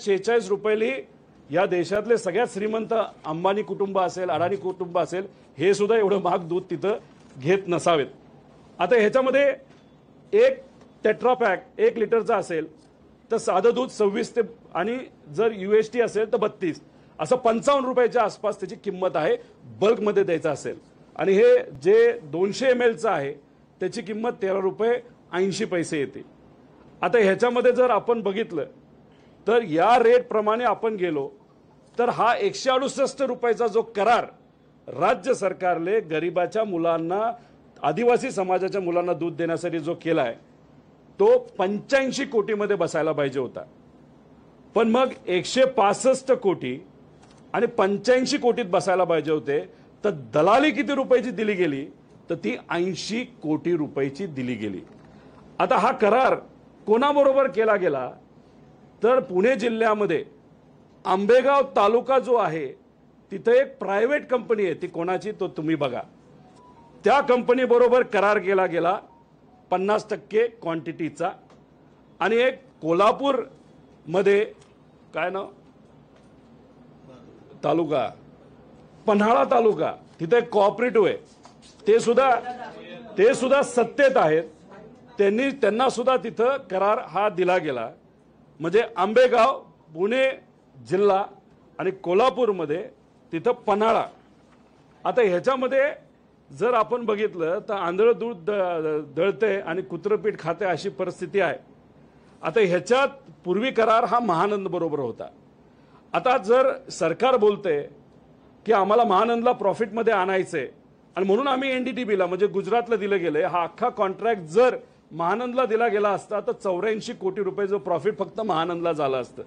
46 रुपयाली या देशातले सगळ्यात श्रीमंत अंबानी कुटुंब असेल, अडाणी कुटुंब असेल, हे सुद्धा एवढं महाग दूध तिथं घेत नसावेत। आता ह्याच्यामध्ये एक टेट्रापॅक 1 लिटरचा असेल तर साधं दूध 26 ते आणि जर UHT असेल तर 32 असं 55 रुपयाच्या आसपास त्याची किंमत आहे बल्कमध्ये द्यायचं असेल। आणि हे जे 200 ml आहे त्याची किंमत 13 रुपये 80 पैसे येते। आता ह्याच्यामध्ये जर आपण बघितलं तर या रेट प्रमाणे आपण गेलो तर हा 168 रुपयाचा जो करार राज्य सरकारने गरिबाच्या मुलांना, आदिवासी समाजाच्या मुलांना दूध देण्यासाठी जो केलाय तो 85 कोटीमध्ये बसायला पाहिजे होता। पण मग 165 कोटी आणि 85 कोटीत बसायला पाहिजे होते। तर दलाली किती रुपयाची दिली गेली तर ती 80 कोटी रुपयाची दिली गेली। आता हा करार कोणाबरोबर केला गेला तर पुणे जिल्ह्यामध्ये आंबेगाव तालुका जो आहे तिथे एक प्रायव्हेट कंपनी आहे, ती कोणाची तो तुम्ही बघा। त्या कंपनी बरोबर करार केला गेला 50% क्वांटिटीचा। आणि एक कोल्हापूर मध्ये काय नाव तालुका, पन्हाळा तालुका, तिथे एक कोऑपरेटिव्ह आहे, ते सुद्धा सत्तेत आहेत, त्यांना सुद्धा तिथं करार हा दिला गेला। म्हणजे आंबेगाव, पुणे जिल्हा आणि कोल्हापूरमध्ये तिथं पन्हाळा। आता ह्याच्यामध्ये जर आपण बघितलं तर आंधळ दूध दळते आणि कुत्रपीठ खाते अशी परिस्थिती आहे। आता ह्याच्यात पूर्वी करार हा महानंद बरोबर होता। आता जर सरकार बोलते की आम्हाला महानंदला प्रॉफिटमध्ये आणायचंय आणि म्हणून आम्ही NDTVला म्हणजे गुजरातला दिलं गेलंय, हा अख्खा कॉन्ट्रॅक्ट जर महानंदला दिला गेला असता तर 84 कोटी रुपयाचं प्रॉफिट फक्त महानंदला झालं असतं।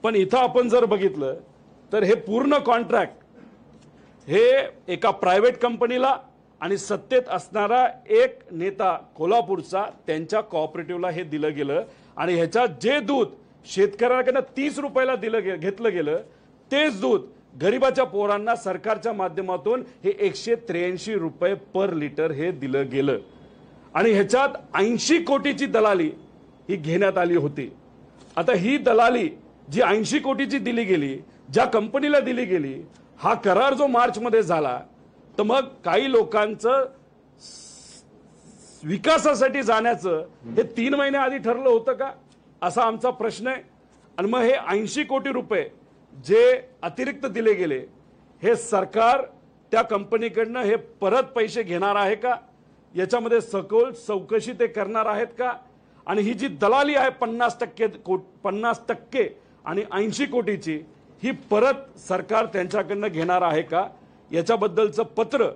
पण इथं आपण जर बघितलं तर हे पूर्ण कॉन्ट्रॅक्ट हे एका प्रायव्हेट कंपनीला आणि सत्तेत असणारा एक नेता कोल्हापूरचा त्यांच्या कोऑपरेटिव्हला हे दिलं गेलं। आणि ह्याच्यात जे दूध शेतकऱ्यांकडून 30 रुपयाला घेतलं गेलं तेच दूध गरिबाच्या पोरांना सरकारच्या माध्यमातून हे 183 रुपये पर लिटर हे दिलं गेलं। आणि ह्याच्यात 80 कोटीची दलाली ही घेण्यात आली होती। आता ही दलाली जी 80 कोटीची दिली गेली, ज्या कंपनीला दिली गेली, हा करार जो मार्च मध्ये झाला तर मग काही लोकांचं विकासासाठी जाण्याचं हे 3 महिने आधी ठरलं होतं का असा आमचा प्रश्न आहे। आणि मग हे 80 कोटी रुपये जे अतिरिक्त दिले गेले हे सरकार त्या कंपनीकडनं हे परत पैसे घेणार आहे का, याच्यामध्ये सखोल चौकशी ते करणार आहेत का? आणि ही जी दलाली आहे 50% आणि 80 कोटीची ही परत सरकार त्यांच्याकडनं घेणार आहे का, याच्याबद्दलचं पत्र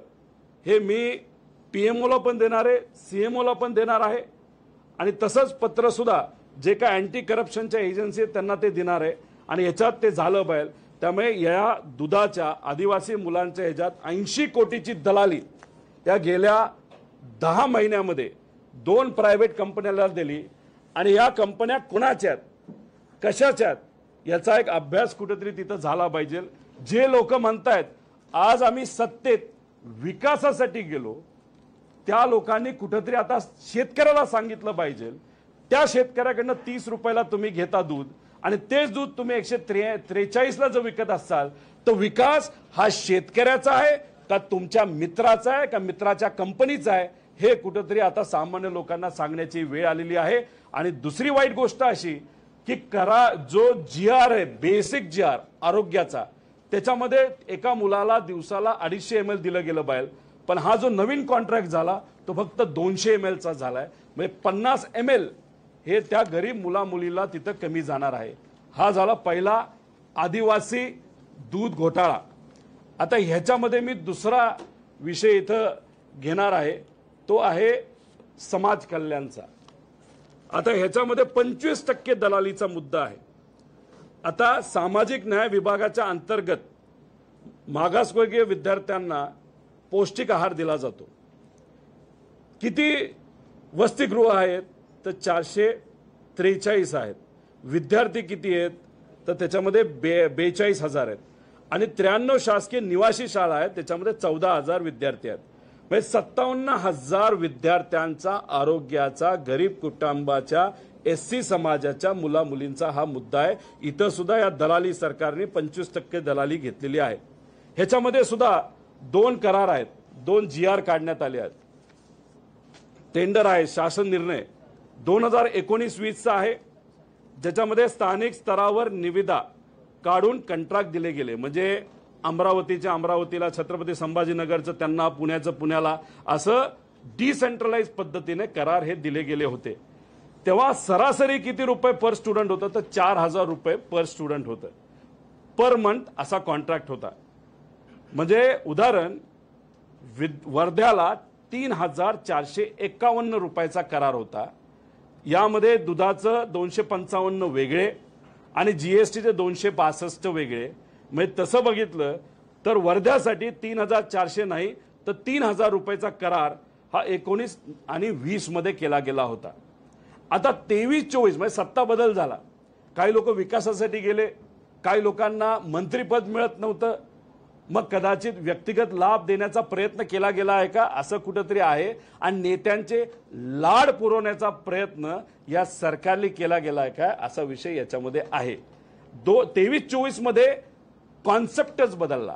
हे मी PMOला पण देणार आहे, CMOला पण देणार आहे। आणि तसंच पत्र सुद्धा जे काय अँटी करप्शनच्या एजन्सी आहेत त्यांना ते देणार आहे। आणि याच्यात ते झालं पाहिजे। त्यामुळे या दुधाच्या आदिवासी मुलांच्या ह्याच्यात 80 कोटीची दलाली या गेल्या 10 महिन्यामध्ये 2 प्रायव्हेट कंपन्याला दिली। आणि या कंपन्या कुणाच्या आहेत, कशाच्या आहेत, याचा एक अभ्यास कुठेतरी तिथं झाला पाहिजे। जे लोक म्हणतायत आज आम्ही सत्तेत विकासासाठी गेलो, त्या लोकांनी कुठेतरी आता शेतकऱ्याला सांगितलं पाहिजे, त्या शेतकऱ्याकडनं 30 रुपयाला तुम्ही घेता दूध आणि तेच दूध तुम्ही 143ला जर विकत असाल तर विकास हा शेतकऱ्याचा आहे का तुमच्या मित्राचा आहे का मित्राच्या कंपनीचा आहे, हे कुठेतरी आता सामान्य लोकांना सांगण्याची वेळ आलेली आहे। आणि दुसरी वाईट गोष्ट अशी की जो GR आहे, बेसिक GR आरोग्याचा, त्याच्यामध्ये एका मुलाला दिवसाला 250 ml दिलं गेलं पाहिजे। पण हा जो नवीन कॉन्ट्रॅक्ट झाला तो फक्त 200 ml चा झालाय। म्हणजे 50 ml हे त्या गरीब मुला मुलीला तिथं कमी जाणार आहे। हा झाला पहिला आदिवासी दूध घोटाळा। आता ह्याच्यामध्ये मी दुसरा विषय इथं घेणार आहे, तो आहे समाज कल्याणचा। आता ह्याच्यामध्ये 25% दलालीचा मुद्दा आहे। आता सामाजिक न्याय विभागाच्या अंतर्गत मागासवर्गीय विद्यार्थ्यांना पौष्टिक आहार दिला जातो। किती वसतिगृह आहेत तर 443 आहेत। विद्यार्थी किती आहेत तर त्याच्यामध्ये 42,000 आहेत। आणि 93 शासकीय निवासी शाळा आहेत, त्याच्यामध्ये 14,000 विद्यार्थी आहेत। म्हणजे 57,000 विद्यार्थ्यांचा आरोग्याचा गरीब कुटुंबाच्या एससी समाजाच्या मुलामुलींचा हा मुद्दा आहे। इथं सुद्धा या दलाली सरकारने 25% दलाली घेतलेली आहे। ह्याच्यामध्ये सुद्धा 2 करार आहेत, 2 GR काढण्यात आले आहेत। टेंडर आहे, शासन निर्णय 2019-20 चा आहे, ज्याच्यामध्ये स्थानिक स्तरावर निविदा काढून कंत्राट दिले गेले। म्हणजे अमरावतीला, छत्रपती संभाजीनगरचं त्यांना, पुण्याचं पुण्याला, असं डिसेंट्रलाइज पद्धतीने करार हे दिले गेले होते। तेव्हा सरासरी किती रुपये पर स्टुडंट होतं, तर 4000 रुपये पर स्टुडंट होतं, पर मंथ असा कॉन्ट्रॅक्ट होता। म्हणजे उदाहरण, वर्ध्याला 3451 रुपयाचा करार होता। यामध्ये दुधाचं 255 वेगळे आणि जीएसटीचे 262 वेगळे। म्हणजे तसं बघितलं तर वर्ध्यासाठी 3400 नाही तर 3000 रुपयाचा करार हा 19 आणि 20 मध्ये केला गेला होता। आता 23-24 म्हणजे सत्ता बदल झाला, काही लोक विकासासाठी गेले, काही लोकांना मंत्रिपद मिळत नव्हतं, मग कदाचित व्यक्तिगत लाभ देण्याचा प्रयत्न केला गेला आहे का, असं कुठेतरी आहे। आणि नेत्यांचे लाड पुरवण्याचा प्रयत्न या सरकारने केला गेला आहे का, असा विषय याच्यामध्ये आहे। 23-24 मध्ये कॉन्सेप्टच बदलला।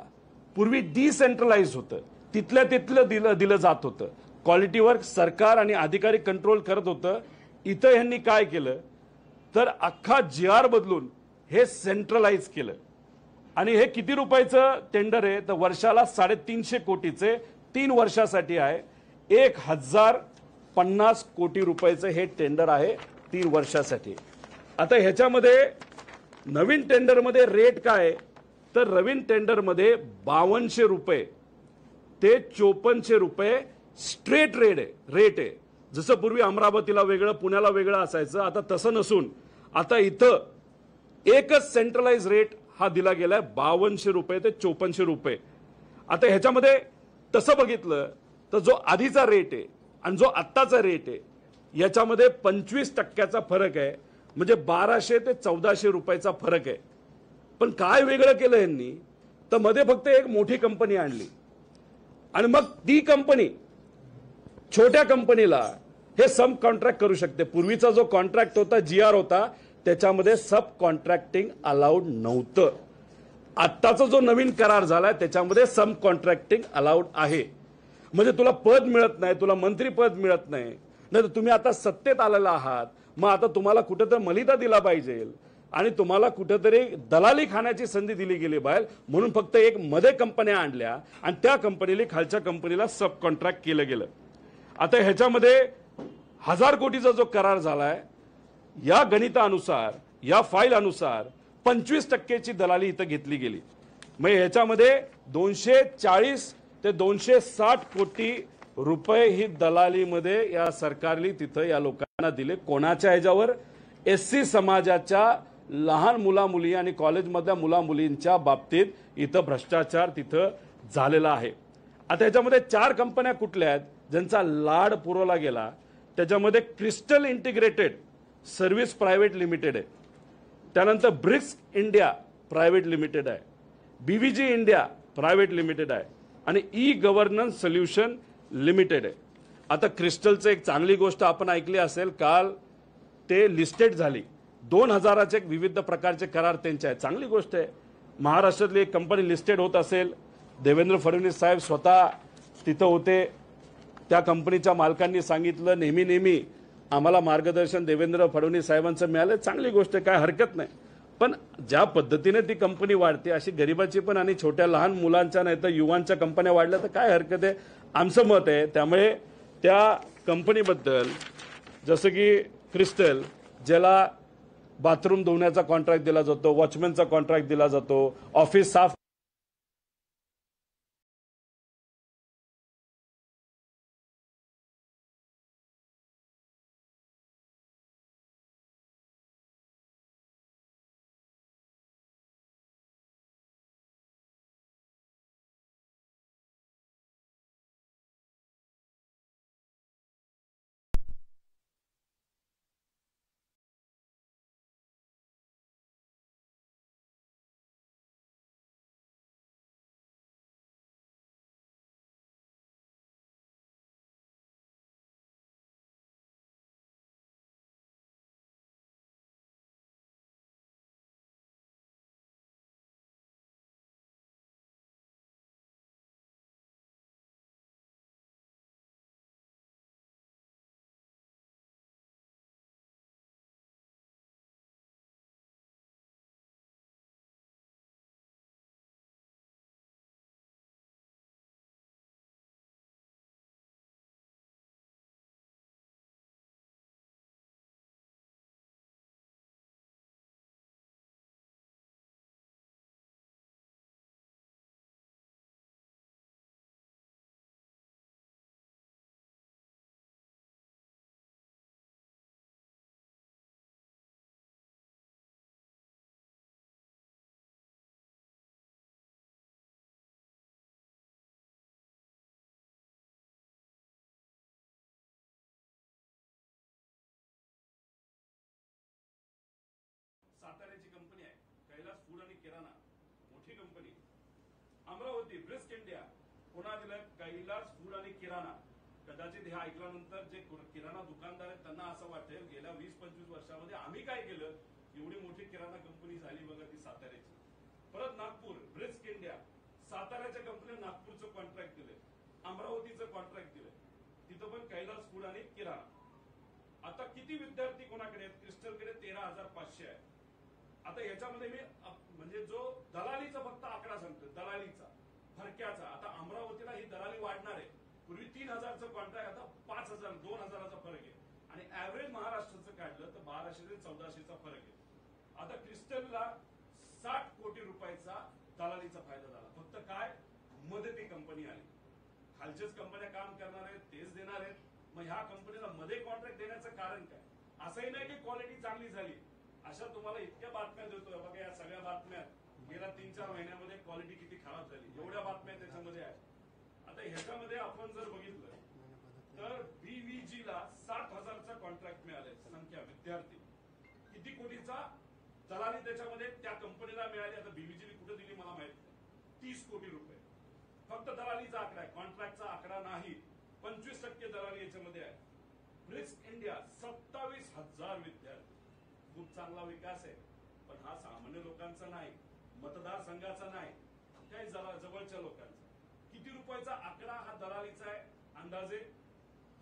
पूर्वी डिसेंट्रलाइज होतं, तिथल्या तिथलं दिलं जात होतं, क्वालिटीवर सरकार आणि अधिकारी कंट्रोल करत होतं। इथं यांनी काय केलं तर अख्खा GR बदलून हे सेंट्रलाइज केलं। आणि हे किती रुपयाचं टेंडर आहे तर वर्षाला 350 कोटीचे 3 वर्षासाठी आहे। 1050 कोटी रुपयाचं हे टेंडर आहे 3 वर्षासाठी। आता ह्याच्यामध्ये नवीन टेंडरमध्ये रेट काय तर नवीन टेंडरमध्ये 5200 रुपये ते 5400 रुपये स्ट्रेट रेट आहे। जसं पूर्वी अमरावतीला वेगळं, पुण्याला वेगळं असायचं, आता तसं नसून आता इथं एकच सेंट्रलाइज रेट हा दिला गेलाय 5200 रुपये ते 5400 रुपये। आता ह्याच्यामध्ये तसं बघितलं तर जो आधीचा रेट आहे आणि जो आत्ताचा रेट आहे याच्यामध्ये 25% फरक आहे, म्हणजे 1200 ते 1400 रुपयाचा फरक आहे। पण काय वेगळं केलं यांनी तर मध्ये फक्त एक मोठी कंपनी आणली आणि मग ती कंपनी छोट्या कंपनीला हे सब कॉन्ट्रॅक्ट करू शकते। पूर्वीचा जो कॉन्ट्रॅक्ट होता, GR होता, त्याच्यामध्ये सब कॉन्ट्रॅक्टिंग अलाउड नव्हतं। आत्ताचा जो नवीन करार झालाय त्याच्यामध्ये सब कॉन्ट्रॅक्टिंग अलाउड आहे। म्हणजे तुला पद मिळत नाही, तुला मंत्रीपद मिळत नाही, नाही तर तुम्ही आता सत्तेत आलेला आहात, मग आता तुम्हाला कुठेतरी मलिदा दिला पाहिजे आणि तुम्हाला कुठेतरी दलाली खाण्याची संधी दिली गेली बाहेर, म्हणून फक्त एक मध्ये कंपन्या आणल्या आणि त्या कंपनीला खालच्या कंपनीला सब कॉन्ट्रॅक्ट केलं गेलं। आता ह्याच्यामध्ये 1000 कोटीचा जो करार झालाय, या गणितानुसार, या फाईल अनुसार 25%ची दलाली इथं घेतली गेली। म्हणजे ह्याच्यामध्ये 240 ते 260 कोटी रुपये ही दलालीमध्ये या सरकारने तिथं या लोकांना दिले। कोणाच्या ह्याच्यावर? एससी समाजाच्या लहान मुला-मुली आणि कॉलेजमधल्या मुला-मुलींच्या बाबतीत इथं भ्रष्टाचार तिथं झालेला आहे। आता ह्याच्यामध्ये 4 कंपन्या कुठल्या आहेत ज्यांचा लाड पुरवला गेला, त्याच्यामध्ये crystal integrated service private limited आहे, त्यानंतर ब्रिक्स इंडिया प्रायव्हेट लिमिटेड आहे, BVG इंडिया प्रायव्हेट लिमिटेड आहे आणि ई गव्हर्नन्स सोल्युशन लिमिटेड आहे। आता क्रिस्टलचं एक चांगली गोष्ट आपण ऐकली असेल, काल ते लिस्टेड झाली, 2000चे विविध प्रकारचे करार त्यांचे आहेत, चांगली गोष्ट आहे। महाराष्ट्रातली एक कंपनी लिस्टेड होत असेल, देवेंद्र फडणवीस साहेब स्वतः तिथं होते, त्या कंपनीच्या मालकांनी सांगितलं नेहमी आम्हाला मार्गदर्शन देवेंद्र फडणवीस साहेबांचं मिळालं, चांगली गोष्ट आहे, काय हरकत नाही। पण ज्या पद्धतीने ती कंपनी वाढते अशी गरिबाची पण आणि छोट्या लहान मुलांच्या नाही तर युवांच्या कंपन्या वाढल्या तर काय हरकत आहे, आमचं मत आहे। त्यामुळे त्या कंपनीबद्दल जसं की क्रिस्टल, ज्याला बाथरूम धुण्याचा कॉन्ट्रॅक्ट दिला जातो, वॉचमॅनचा कॉन्ट्रॅक्ट दिला जातो, ऑफिस साफ किराणा मोठी कंपनी, अमरावती ब्रिस्क इंडिया, पुन्हा दिलं कैलास फूड आणि किराणा. कदाचित हे ऐकल्यानंतर जे किराणा दुकानदार आहेत त्यांना असं वाटेल गेल्या 20-25 वर्षामध्ये आम्ही काय केलं, एवढी मोठी किराणा कंपनी झाली बघा ती साताऱ्याची. परत नागपूर ब्रिस्क इंडिया, साताऱ्याच्या कंपनीने नागपूरचं कॉन्ट्रॅक्ट दिलंय, अमरावतीचं कॉन्ट्रॅक्ट दिलंय, तिथं पण कैलास फूड आणि किराणा. आता किती विद्यार्थी कोणाकडे आहेत? क्रिस्टलकडे 13,500 आहे. आता याच्यामध्ये मी म्हणजे जो दलालीचा फक्त आकडा सांगतो, दलालीचा फरक्याचा. आता अमरावतीला ही दलाली वाढणार आहे. पूर्वी 3,000चं कॉन्ट्रॅक्ट, आता 5,000 2,000चा फरक आहे. आणि ऍव्हरेज महाराष्ट्राचं काढलं तर 1,200 ते 1,400चा फरक आहे. आता क्रिस्टलला 60 कोटी रुपयाचा दलालीचा फायदा झाला. फक्त काय, मदती कंपनी आली. खालच्याच कंपन्या काम करणार आहेत, तेच देणार आहेत. मग ह्या कंपनीला मध्ये कॉन्ट्रॅक्ट देण्याचं कारण काय? असंही नाही की क्वालिटी चांगली झाली. अशा तुम्हाला इतक्या बातम्या देतोय बघा, या सगळ्या बातम्यात गेल्या 3-4 महिन्यामध्ये क्वालिटी किती खराब झाली, एवढ्या बातम्या त्याच्यामध्ये आहेत. आता ह्याच्यामध्ये आपण जर बघितलं तर बीव्हीजीला 60,000चा कॉन्ट्रॅक्ट मिळाले. संख्या विद्यार्थी किती कोटीचा दलाली त्याच्यामध्ये त्या कंपनीला मिळाली. आता बीव्हीजीने कुठे दिली मला माहित नाही. 30 कोटी रुपये फक्त दलालीचा आकडा आहे, कॉन्ट्रॅक्टचा आकडा नाही. 25% दलाली याच्यामध्ये आहे. ब्रिस्क इंडिया 27,000 विद्यार्थी, खूप चांगला विकास आहे. पण हा सामान्य लोकांचा नाही, मतदारसंघाचा नाही, काही जवळच्या लोकांचा. किती रुपयाचा आकडा हा दलालीचा आहे? अंदाजे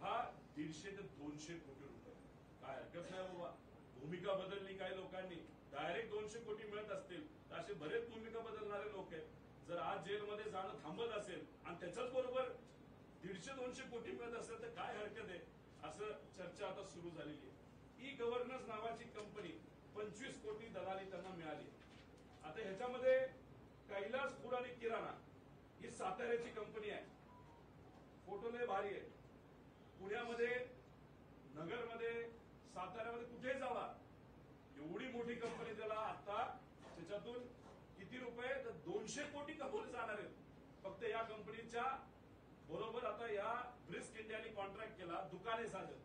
हा 150 ते 200 कोटी रुपये. काय हरकत नाही बाबा. भूमिका बदलली काही लोकांनी, डायरेक्ट 200 कोटी मिळत असतील तर असे बरेच भूमिका बदलणारे लोक आहेत. जर आज जेलमध्ये जाणं थांबत असेल आणि त्याच्याच बरोबर 150-200 कोटी मिळत असेल तर काय हरकत आहे, असं चर्चा आता सुरू झालेली आहे. ई गव्हर्नन्स नावाची कंपनी 25 कोटी दलाली त्यांना मिळाली. आता ह्याच्यामध्ये कैलास फूड आणि किराणा ही साताऱ्याची कंपनी आहे. फोटो लय भारी आहे. पुण्यामध्ये, नगरमध्ये, साताऱ्यामध्ये कुठे जावा एवढी मोठी कंपनी, त्याला आता त्याच्यातून किती रुपये तर 200 कोटी कमवले जाणार आहेत फक्त या कंपनीच्या बरोबर. आता या ब्रिस्क इंडियाने कॉन्ट्रॅक्ट केला, दुकाने साधन.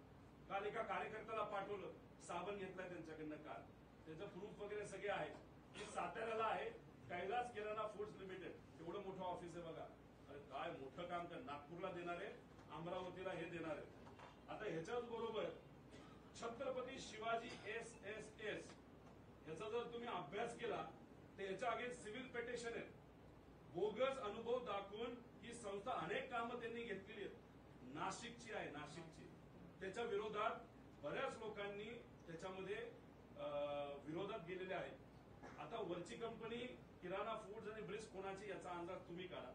काल एका कार्यकर्त्याला पाठवलं, साबण घेतलाय त्यांच्याकडनं काल, त्याचं प्रूफ वगैरे सगळे आहेत. हे साताऱ्याला आहे, कैलास किराणा फूड्स लिमिटेड. एवढं मोठं ऑफिस आहे बघा. अरे काय मोठं काम कर. नागपूरला देणार आहे, अमरावतीला हे देणार आहे. आता ह्याच्याच बरोबर छत्रपती शिवाजी SSS ह्याचा जर तुम्ही अभ्यास केला तर ह्याच्या अगेन्स्ट सिव्हिल पिटिशन आहे. बोगस अनुभव दाखवून ही संस्था अनेक कामं त्यांनी घेतलेली आहेत. नाशिकची आहे, नाशिकची. त्याच्या विरोधात बऱ्याच लोकांनी त्याच्यामध्ये विरोधात गेलेले आहेत. आता वरची कंपनी किराणा फूड्स आणि ब्रिस्क कोणाची याचा अंदाज तुम्ही काढा.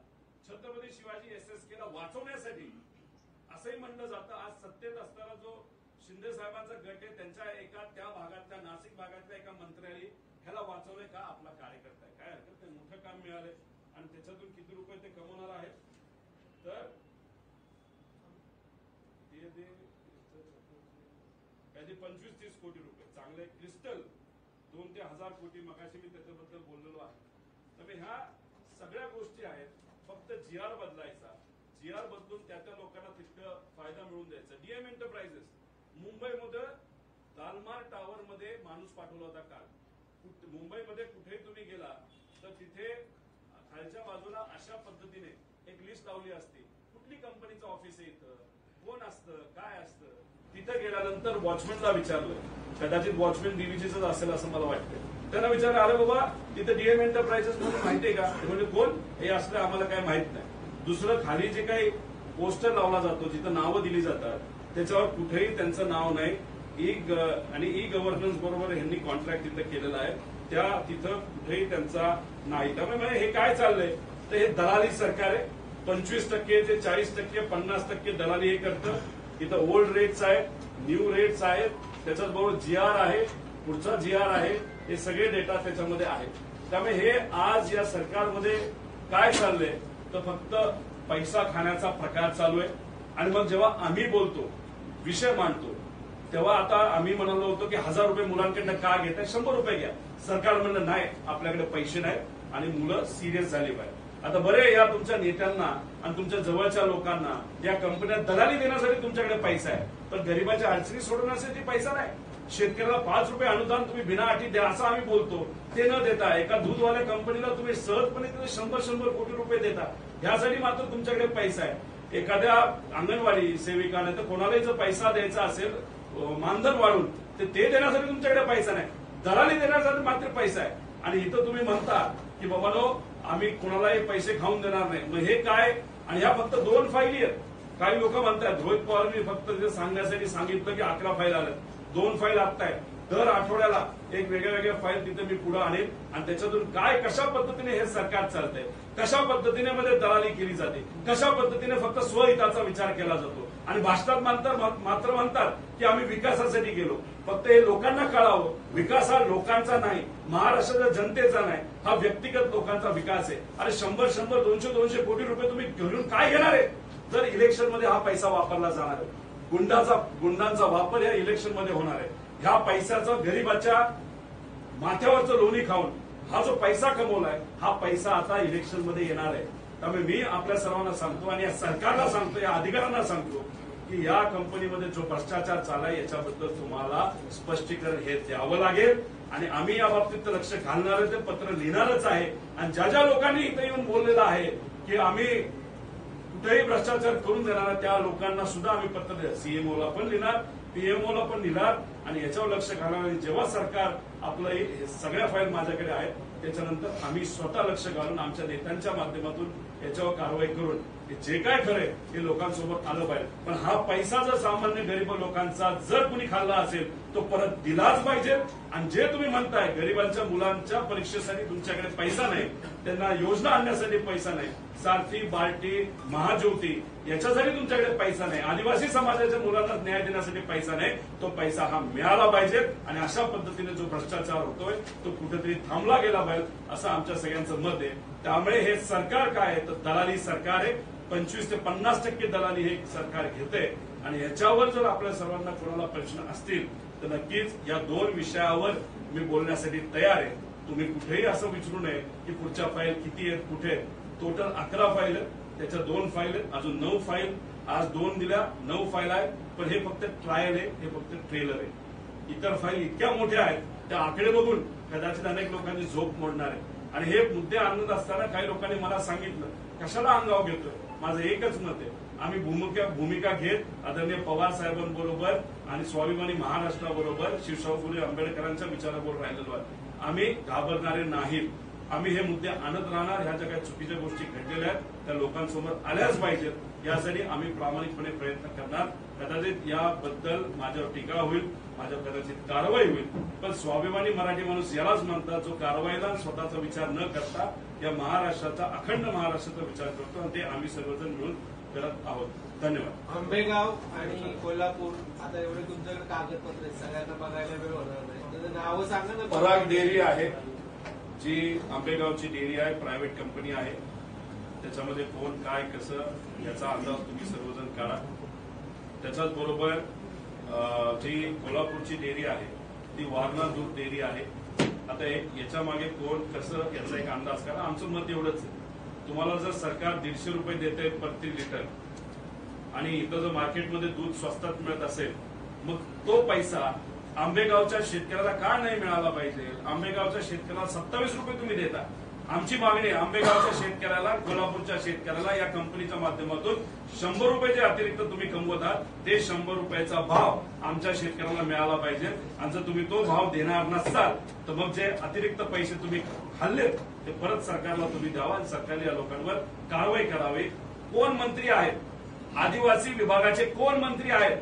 छत्रपती शिवाजी SSKला वाचवण्यासाठी असंही म्हणलं जातं. आज सत्तेत असताना जो शिंदे साहेबांचा गट आहे त्यांच्या एका त्या भागातल्या, नाशिक भागातल्या एका मंत्र्याने ह्याला वाचवलंय का आपला कार्यकर्ता आहे. काय हरकत नाही, मोठं काम मिळालंय आणि त्याच्यातून किती रुपये ते कमवणार आहेत तर काही 25-30 कोटी रुपये. चांगले. क्रिस्टल 2 ते 1000 कोटी. मगाशी मी त्याच्याबद्दल बोललेलो आहे. त्यामुळे ह्या सगळ्या गोष्टी आहेत. फक्त GR बदलायचा, GR बदलून त्या लोकांना तितकं फायदा मिळून द्यायचा. DM एंटरप्राइजेस मुंबईमध्ये दालमार टावर मध्ये माणूस पाठवला होता काल. मुंबईमध्ये कुठेही तुम्ही गेला तर तिथे खालच्या बाजूला अशा पद्धतीने एक लिस्ट लावली असते, कुठली कंपनीचं ऑफिस आहे, इथं कोण असतं, काय असतं. तिथे गेल्यानंतर वॉचमॅनला विचारलं, कदाचित वॉचमॅन बीव्हीजीच असेल असं मला वाटतं. त्यांना विचारलं, अरे बाबा तिथे DM एंटरप्राइजेस म्हणून माहितीये का? म्हणजे कोण हे असलं आम्हाला काय माहित नाही. दुसरं खाली जे काही पोस्टर लावला जातो जिथं नावं दिली जातात त्याच्यावर कुठेही त्यांचं नाव नाही. आणि ई गव्हर्नन्स बरोबर यांनी कॉन्ट्रॅक्ट तिथं केलेला आहे, त्या तिथं कुठेही त्यांचा नाही. त्यामुळे हे काय चाललंय तर हे दलाली सरकार आहे. 25% ते 40%, 50% दलाली हे करतं. इथं ओल्ड रेट्स आहेत, न्यू रेट्स आहेत, त्याच्याच बरोबर GR आहे, पुढचा GR आहे, हे सगळे डेटा त्याच्यामध्ये आहेत. त्यामुळे हे आज या सरकारमध्ये काय चाललंय तर फक्त पैसा खाण्याचा प्रकार चालू आहे. आणि मग जेव्हा आम्ही बोलतो, विषय मांडतो, तेव्हा आता आम्ही म्हणालो होतो की 1000 रुपये मुलांकडनं का घेताय, 100 रुपये घ्या. सरकार म्हणलं नाही, आपल्याकडे पैसे नाहीत आणि मुलं सिरियस झाली पाहिजे. आता बरे या तुमच्या नेत्यांना आणि तुमच्या जवळच्या लोकांना या कंपन्या दलाली देण्यासाठी तुमच्याकडे पैसा आहे, पण गरिबाच्या अडचणी सोडवण्यासाठी पैसा नाही. शेतकऱ्याला 5 रुपये अनुदान तुम्ही बिना अटी द्या असं आम्ही बोलतो, ते न देता एका दूधवाल्या कंपनीला तुम्ही सहजपणे 100 कोटी रुपये देता. यासाठी मात्र तुमच्याकडे पैसा आहे. एखाद्या अंगणवाडी सेविकाने तर कोणालाही जर पैसा द्यायचा असेल मानधन वाढून ते देण्यासाठी तुमच्याकडे पैसा नाही, दलाली देण्यासाठी मात्र पैसा आहे. आणि इथं तुम्ही म्हणता की बाबानो आम्ही कोणालाही पैसे खाऊन देणार नाही. मग हे काय? आणि ह्या फक्त 2 फाईली आहेत. काही लोक म्हणतात रोहित पवारांनी फक्त ते सांगण्यासाठी सांगितलं की 11 फाईल आल्या, 2 फाईल आत्ता आहे. दर आठवड्याला एक वेगळ्या फाईल तिथे मी पुढे आणेन आणि त्याच्यातून काय कशा पद्धतीने हे सरकार चालतंय, कशा पद्धतीने मध्ये दलाली केली जाते, कशा पद्धतीने फक्त स्वहिताचा विचार केला जातो. आणि भाषणात मात्र म्हणतात की आम्ही विकासासाठी गेलो. फक्त हे लोकांना कळावं, विकास हा लोकांचा नाही, महाराष्ट्राच्या जनतेचा नाही, हा व्यक्तिगत लोकांचा विकास आहे. अरे 100 200 कोटी रुपये तुम्ही घेऊन काय घेणार आहे जर इलेक्शन मध्ये हा पैसा वापरला जाणार आहे? गुंडांचा वापर या इलेक्शन मध्ये होणार आहे. ह्या पैशाचा गरीबाच्या माथ्यावरचं लोणी खाऊन हा जो पैसा कमवलाय हा पैसा आता इलेक्शन मध्ये येणार आहे. त्यामुळे मी आपल्या सर्वांना सांगतो आणि या सरकारला सांगतो, या अधिकाऱ्यांना सांगतो की या कंपनीमध्ये जो भ्रष्टाचार चाललाय याच्याबद्दल तुम्हाला स्पष्टीकरण हे द्यावं लागेल. आणि आम्ही या बाबतीत लक्ष घालणार ते पत्र लिहिणारच आहे. आणि ज्या लोकांनी इथे येऊन बोललेलं आहे की आम्ही कुठेही भ्रष्टाचार करून देणार त्या लोकांना सुद्धा आम्ही पत्र सीएमओला पण लिहिणार, पीएमओला पण लिहिणार आणि याच्यावर लक्ष घालणार. आणि जेव्हा सरकार आपलं सगळ्या फाईल माझ्याकडे आहेत त्याच्यानंतर आम्ही स्वतः लक्ष घालून आमच्या नेत्यांच्या माध्यमातून याच्यावर कारवाई करून जे काय खरंय हे लोकांसोबत आलं पाहिजे. पण हा पैसा जर सामान्य गरीब लोकांचा जर कुणी खाल्ला असेल तो परत दिलाच पाहिजे. आणि जे तुम्ही म्हणताय गरीबांच्या मुलांच्या परीक्षेसाठी तुमच्याकडे पैसा नाही, त्यांना योजना आणण्यासाठी पैसा नाही, सारथी, बार्टी, महाज्योती याच्यासाठी तुमच्याकडे पैसा नाही, आदिवासी समाजाच्या मुलांना न्याय देण्यासाठी पैसा नाही, तो पैसा हा मिळाला पाहिजे. आणि अशा पद्धतीने जो भ्रष्टाचार होतोय तो कुठेतरी थांबला गेला पाहिजे असं आमच्या सगळ्यांचं मत आहे. त्यामुळे हे सरकार काय आहे तर दलाली सरकार आहे. 25 ते 50% दलाली हे सरकार घेते. आणि याच्यावर जर आपल्या सर्वांना कोणाला प्रश्न असतील तर नक्कीच या 2 विषयावर मी बोलण्यासाठी तयार आहे. तुम्ही कुठेही असं विचारू नये की पुढच्या फाईल किती आहेत, कुठे आहेत. टोटल 11 फाईल आहेत, त्याच्या 2 फाईल आहेत, अजून 9 फाईल. आज 2 दिल्या, 9 फाईल आहेत. पण हे फक्त ट्रायल आहे, हे फक्त ट्रेलर आहे. इतर फाईल इतक्या मोठ्या आहेत त्या आकडे बघून कदाचित अनेक लोकांची झोप मोडणार आहे. आणि हे मुद्दे आणत असताना काही लोकांनी मला सांगितलं कशाला अंगाव घेतोय. माझं एकच मत आहे, आम्ही भूमिका घेत आदरणीय पवार साहेबांबरोबर आणि स्वाभिमानी महाराष्ट्राबरोबर शिवशाहू फुले आंबेडकरांच्या विचाराबरोबर राहिलेलो आहे. आम्ही घाबरणारे नाहीत. आम्ही हे मुद्दे आणत राहणार. ह्या ज्या काही चुकीच्या गोष्टी घडलेल्या आहेत त्या लोकांसमोर आल्याच पाहिजेत, यासाठी आम्ही प्रामाणिकपणे प्रयत्न करणार. कदाचित याबद्दल माझ्यावर टीका होईल, माझ्यावर कदाचित कारवाई होईल, पण स्वाभिमानी मराठी माणूस यालाच म्हणतात जो कारवाईला स्वतःचा विचार न करता या महाराष्ट्राचा, अखंड महाराष्ट्राचा विचार करतो. आणि ते आम्ही सर्वजण मिळून करत आहोत. धन्यवाद. आंबेगाव आणि कोल्हापूर आता एवढे तुमच्याकडे कागदपत्र सगळ्यांना बघायला वेळ होणार नाही, त्याचं नाव सांगा ना. पराग डेअरी आहे जी आंबेगावची डेअरी आहे, प्रायव्हेट कंपनी आहे. त्याच्यामध्ये कोण काय कसं याचा अंदाज तुम्ही सर्वजण काढा. त्याच्याच बरोबर जी कोल्हापूरची डेअरी आहे ती वारणा दूध डेअरी आहे. आता याच्या मागे कोण कसं याचा एक अंदाज करा. आमचं मत एवढंच आहे, तुम्हाला जर सरकार 150 रुपये देते प्रति लिटर आणि इथं जर मार्केटमध्ये दूध स्वस्तात मिळत असेल मग तो पैसा आंबेगावच्या शेतकऱ्याला का नाही मिळाला पाहिजे. आंबेगावच्या शेतकऱ्याला 27 रुपये तुम्ही देता. आमची मागणी आहे आंबेगावच्या शेतकऱ्याला, कोल्हापूरच्या शेतकऱ्याला या कंपनीच्या माध्यमातून 100 रुपये जे अतिरिक्त तुम्ही कमवत आहात ते 100 रुपयाचा भाव आमच्या शेतकऱ्याला मिळाला पाहिजे. आणि जर तुम्ही तो भाव देणार नसाल तर मग जे अतिरिक्त पैसे तुम्ही खाल्लेत ते परत सरकारला तुम्ही द्यावा आणि सरकारने या लोकांवर कारवाई करावी. कोण मंत्री आहेत, आदिवासी विभागाचे कोण मंत्री आहेत,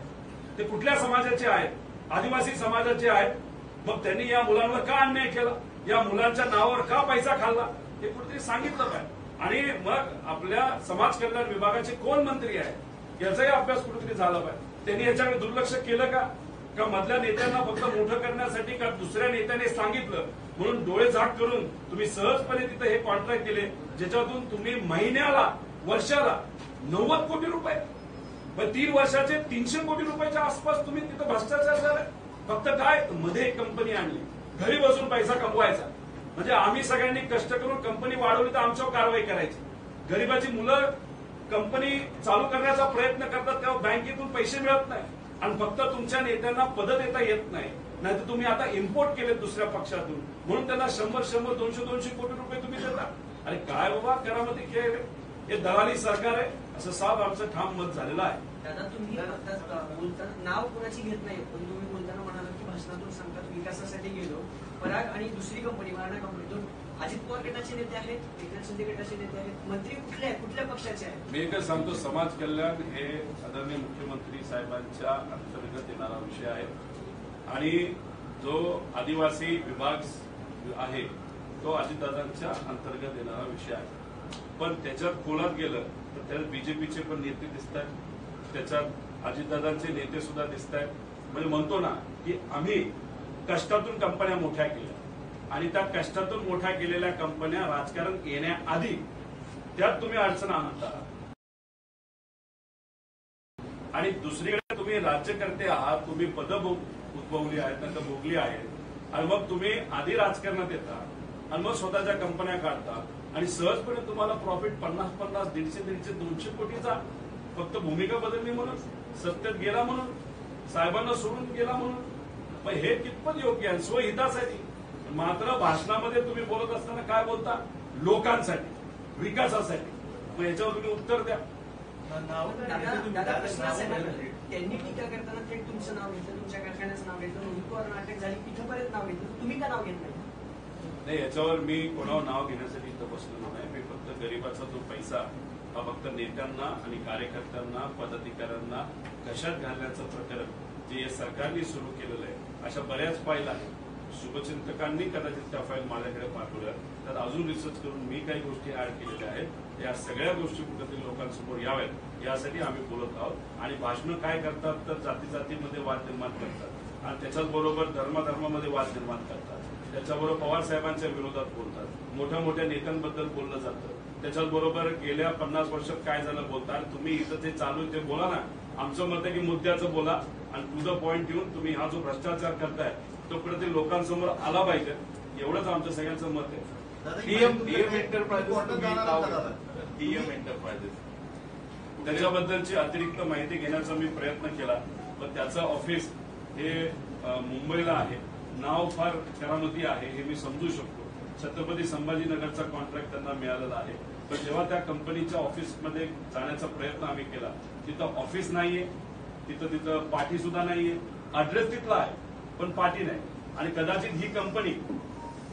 ते कुठल्या समाजाचे आहेत, आदिवासी समाजाचे आहेत. मग त्यांनी या मुलांवर का अन्याय केला, या मुलांच्या नावावर का पैसा खाल्ला हे कुठेतरी सांगितलं पाहिजे. आणि मग आपल्या समाज कल्याण विभागाचे कोण मंत्री आहेत याचाही अभ्यास कुठेतरी झाला पाहिजे. त्यांनी याच्याकडे दुर्लक्ष केलं का मधल्या नेत्यांना फक्त मोठं करण्यासाठी का दुसऱ्या नेत्याने सांगितलं म्हणून डोळे झाक करून तुम्ही सहजपणे तिथे हे कॉन्ट्रॅक्ट दिले ज्याच्यातून तुम्ही महिन्याला, वर्षाला 90 कोटी रुपये, 3 वर्षाचे 300 कोटी रुपयाच्या आसपास तुम्ही तिथं भ्रष्टाचार झालाय. फक्त काय मध्ये एक कंपनी आणली, घरी बसून पैसा कमवायचा. म्हणजे आम्ही सगळ्यांनी कष्ट करून कंपनी वाढवली तर आमच्यावर कारवाई करायची. गरीबाची मुलं कंपनी चालू करण्याचा प्रयत्न करतात तेव्हा बँकेतून पैसे मिळत नाही आणि फक्त तुमच्या नेत्यांना पद देता येत नाही. नाही तर तुम्ही आता इम्पोर्ट केले दुसऱ्या पक्षातून म्हणून त्यांना 100, 200 कोटी रुपये तुम्ही देता. अरे काय बाबा करामती खेळ रे. हे दलाली सरकार आहे असं साफ आमचं ठाम मत झालेलं आहे. दादा तुम्ही आता बोलताना नाव कोणाची घेत नाही पण तुम्ही बोलताना म्हणाला की भाषणातून सांगतात विकासासाठी गेलो. पराग आणि दुसरी कंपनी वारणा कंपनीतून अजित पवार गटाचे नेते आहेत, एकनाथ शिंदे गटाचे नेते आहेत. मंत्री कुठले आहेत, कुठल्या पक्षाचे आहेत? मी एकच सांगतो, समाज कल्याण हे आदरणीय मुख्यमंत्री साहेबांच्या अंतर्गत येणारा विषय आहे आणि जो आदिवासी विभाग आहे तो अजितदादांच्या अंतर्गत येणारा विषय आहे. पण त्याच्यात खोलात गेलं तर त्यात बीजेपीचे पण नेते दिसत आहेत, त्याच्यात अजितदादांचे नेते सुद्धा दिसत आहेत. म्हणजे म्हणतो ना की आम्ही कष्टातून कंपन्या मोठ्या केल्या आणि त्या कष्टातून मोठ्या केलेल्या कंपन्या राजकारण येण्याआधी त्यात तुम्ही अडचण आणता आणि दुसरीकडे तुम्ही राज्यकर्ते आहात, तुम्ही पदं उद्भवली आहेत नंतर भोगली आहेत आणि मग तुम्ही आधी राजकारणात येता आणि मग स्वतःच्या कंपन्या काढता आणि सहजपणे तुम्हाला प्रॉफिट 50, 150, 200 कोटीचा फक्त भूमिका बदलली म्हणून, सत्तेत गेला म्हणून, साहेबांना सोडून गेला म्हणून. मग हे कितपत योग्य आहे? स्वहितासाठी. मात्र भाषणामध्ये तुम्ही बोलत असताना काय बोलता? लोकांसाठी, विकासासाठी. मग याच्यावर तुम्ही उत्तर द्या. दादा प्रश्न असा आहे ना, त्यांनी टीका करताना थेट तुमचं नाव घेतलं, तुमच्या कारखान्याचं नाव घेतलं, रोहित पवार नाटक झाली, इथंपर्यंत नाव घेतलं, तुम्ही का नाव घेत नाही? याच्यावर मी कोणावर नाव घेण्यासाठी इथं बसलेलो नाही. मी फक्त गरीबाचा जो पैसा हा फक्त नेत्यांना आणि कार्यकर्त्यांना, पदाधिकाऱ्यांना कशात घालण्याचं प्रकरण जे या सरकारने सुरू केलेलं आहे, अशा बऱ्याच फाईल आहेत. शुभचिंतकांनी कदाचित त्या फाईल माझ्याकडे पाठवल्या, त्यात अजून रिसर्च करून मी काही गोष्टी ऍड केलेल्या आहेत. या सगळ्या गोष्टी कुठेतरी लोकांसमोर याव्यात यासाठी आम्ही बोलत आहोत. आणि भाषणं काय करतात तर जातीमध्ये वाद निर्माण करतात आणि त्याच्याच बरोबर धर्मामध्ये वाद निर्माण करतात. त्याच्याबरोबर पवार साहेबांच्या विरोधात बोलतात, मोठ्या मोठ्या नेत्यांबद्दल बोललं जातं. त्याच्याचबरोबर गेल्या 50 वर्षात काय झालं बोलतात. तुम्ही इथं ते चालू ते बोला ना. आमचं मत आहे की मुद्द्याचं बोला आणि टू द पॉइंट घेऊन तुम्ही हा जो भ्रष्टाचार करताय तो कुठेतरी लोकांसमोर आला पाहिजे, एवढंच आमचं सगळ्यांचं मत आहे. डीएम एंटरप्राइजेस त्याच्याबद्दलची अतिरिक्त माहिती घेण्याचा मी प्रयत्न केला, पण त्याचं ऑफिस हे मुंबईला आहे. नाव फार करामती आहे हे मी समजू शकतो. छत्रपती संभाजीनगरचा कॉन्ट्रॅक्ट त्यांना मिळालेला आहे. पण जेव्हा त्या कंपनीच्या ऑफिसमध्ये जाण्याचा प्रयत्न आम्ही केला, तिथं ऑफिस नाहीये, तिथं पाठी सुद्धा नाहीये. ऍड्रेस तिथला आहे पण पाठी नाही. आणि कदाचित ही कंपनी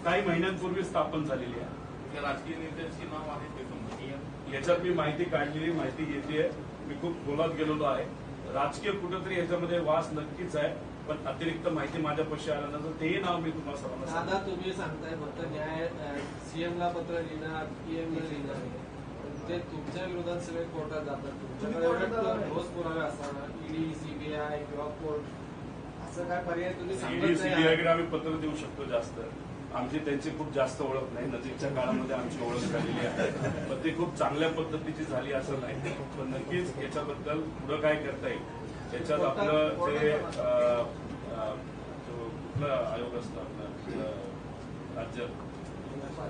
काही महिन्यांपूर्वी स्थापन झालेली आहे. राजकीय नेत्यांची नाव आहे ते कंपनी. याच्यात मी माहिती काढलेली माहिती येते. मी खूप खोलात गेलेलो आहे. राजकीय कुठेतरी याच्यामध्ये वास नक्कीच आहे, पण अतिरिक्त माहिती माझ्यापाशी आल्यानंतर तेही नाव मी तुम्हाला सर्वांना दादा तुम्ही सांगताय फक्त न्याय सीएमला पत्र लिहिणार, पीएमला लिहिणार, ते तुमच्या विरोधात सगळे कोर्टात जातात. तुमच्याकडे ठोस पुरावे असताना ईडी, सीबीआय किंवा कोर्ट असं काय पर्याय तुम्ही सांगत नाही? सीबीआयकडे आम्ही पत्र देऊ शकतो जास्त. आमची त्यांची खूप जास्त ओळख नाही. नजीकच्या काळामध्ये आमची ओळख झालेली आहे, पण ती खूप चांगल्या पद्धतीची झाली असं नाही. पण नक्कीच याच्याबद्दल पुढं काय करता येईल त्याच्यात आपलं जे कुठला आयोग असतो आपलं राज्य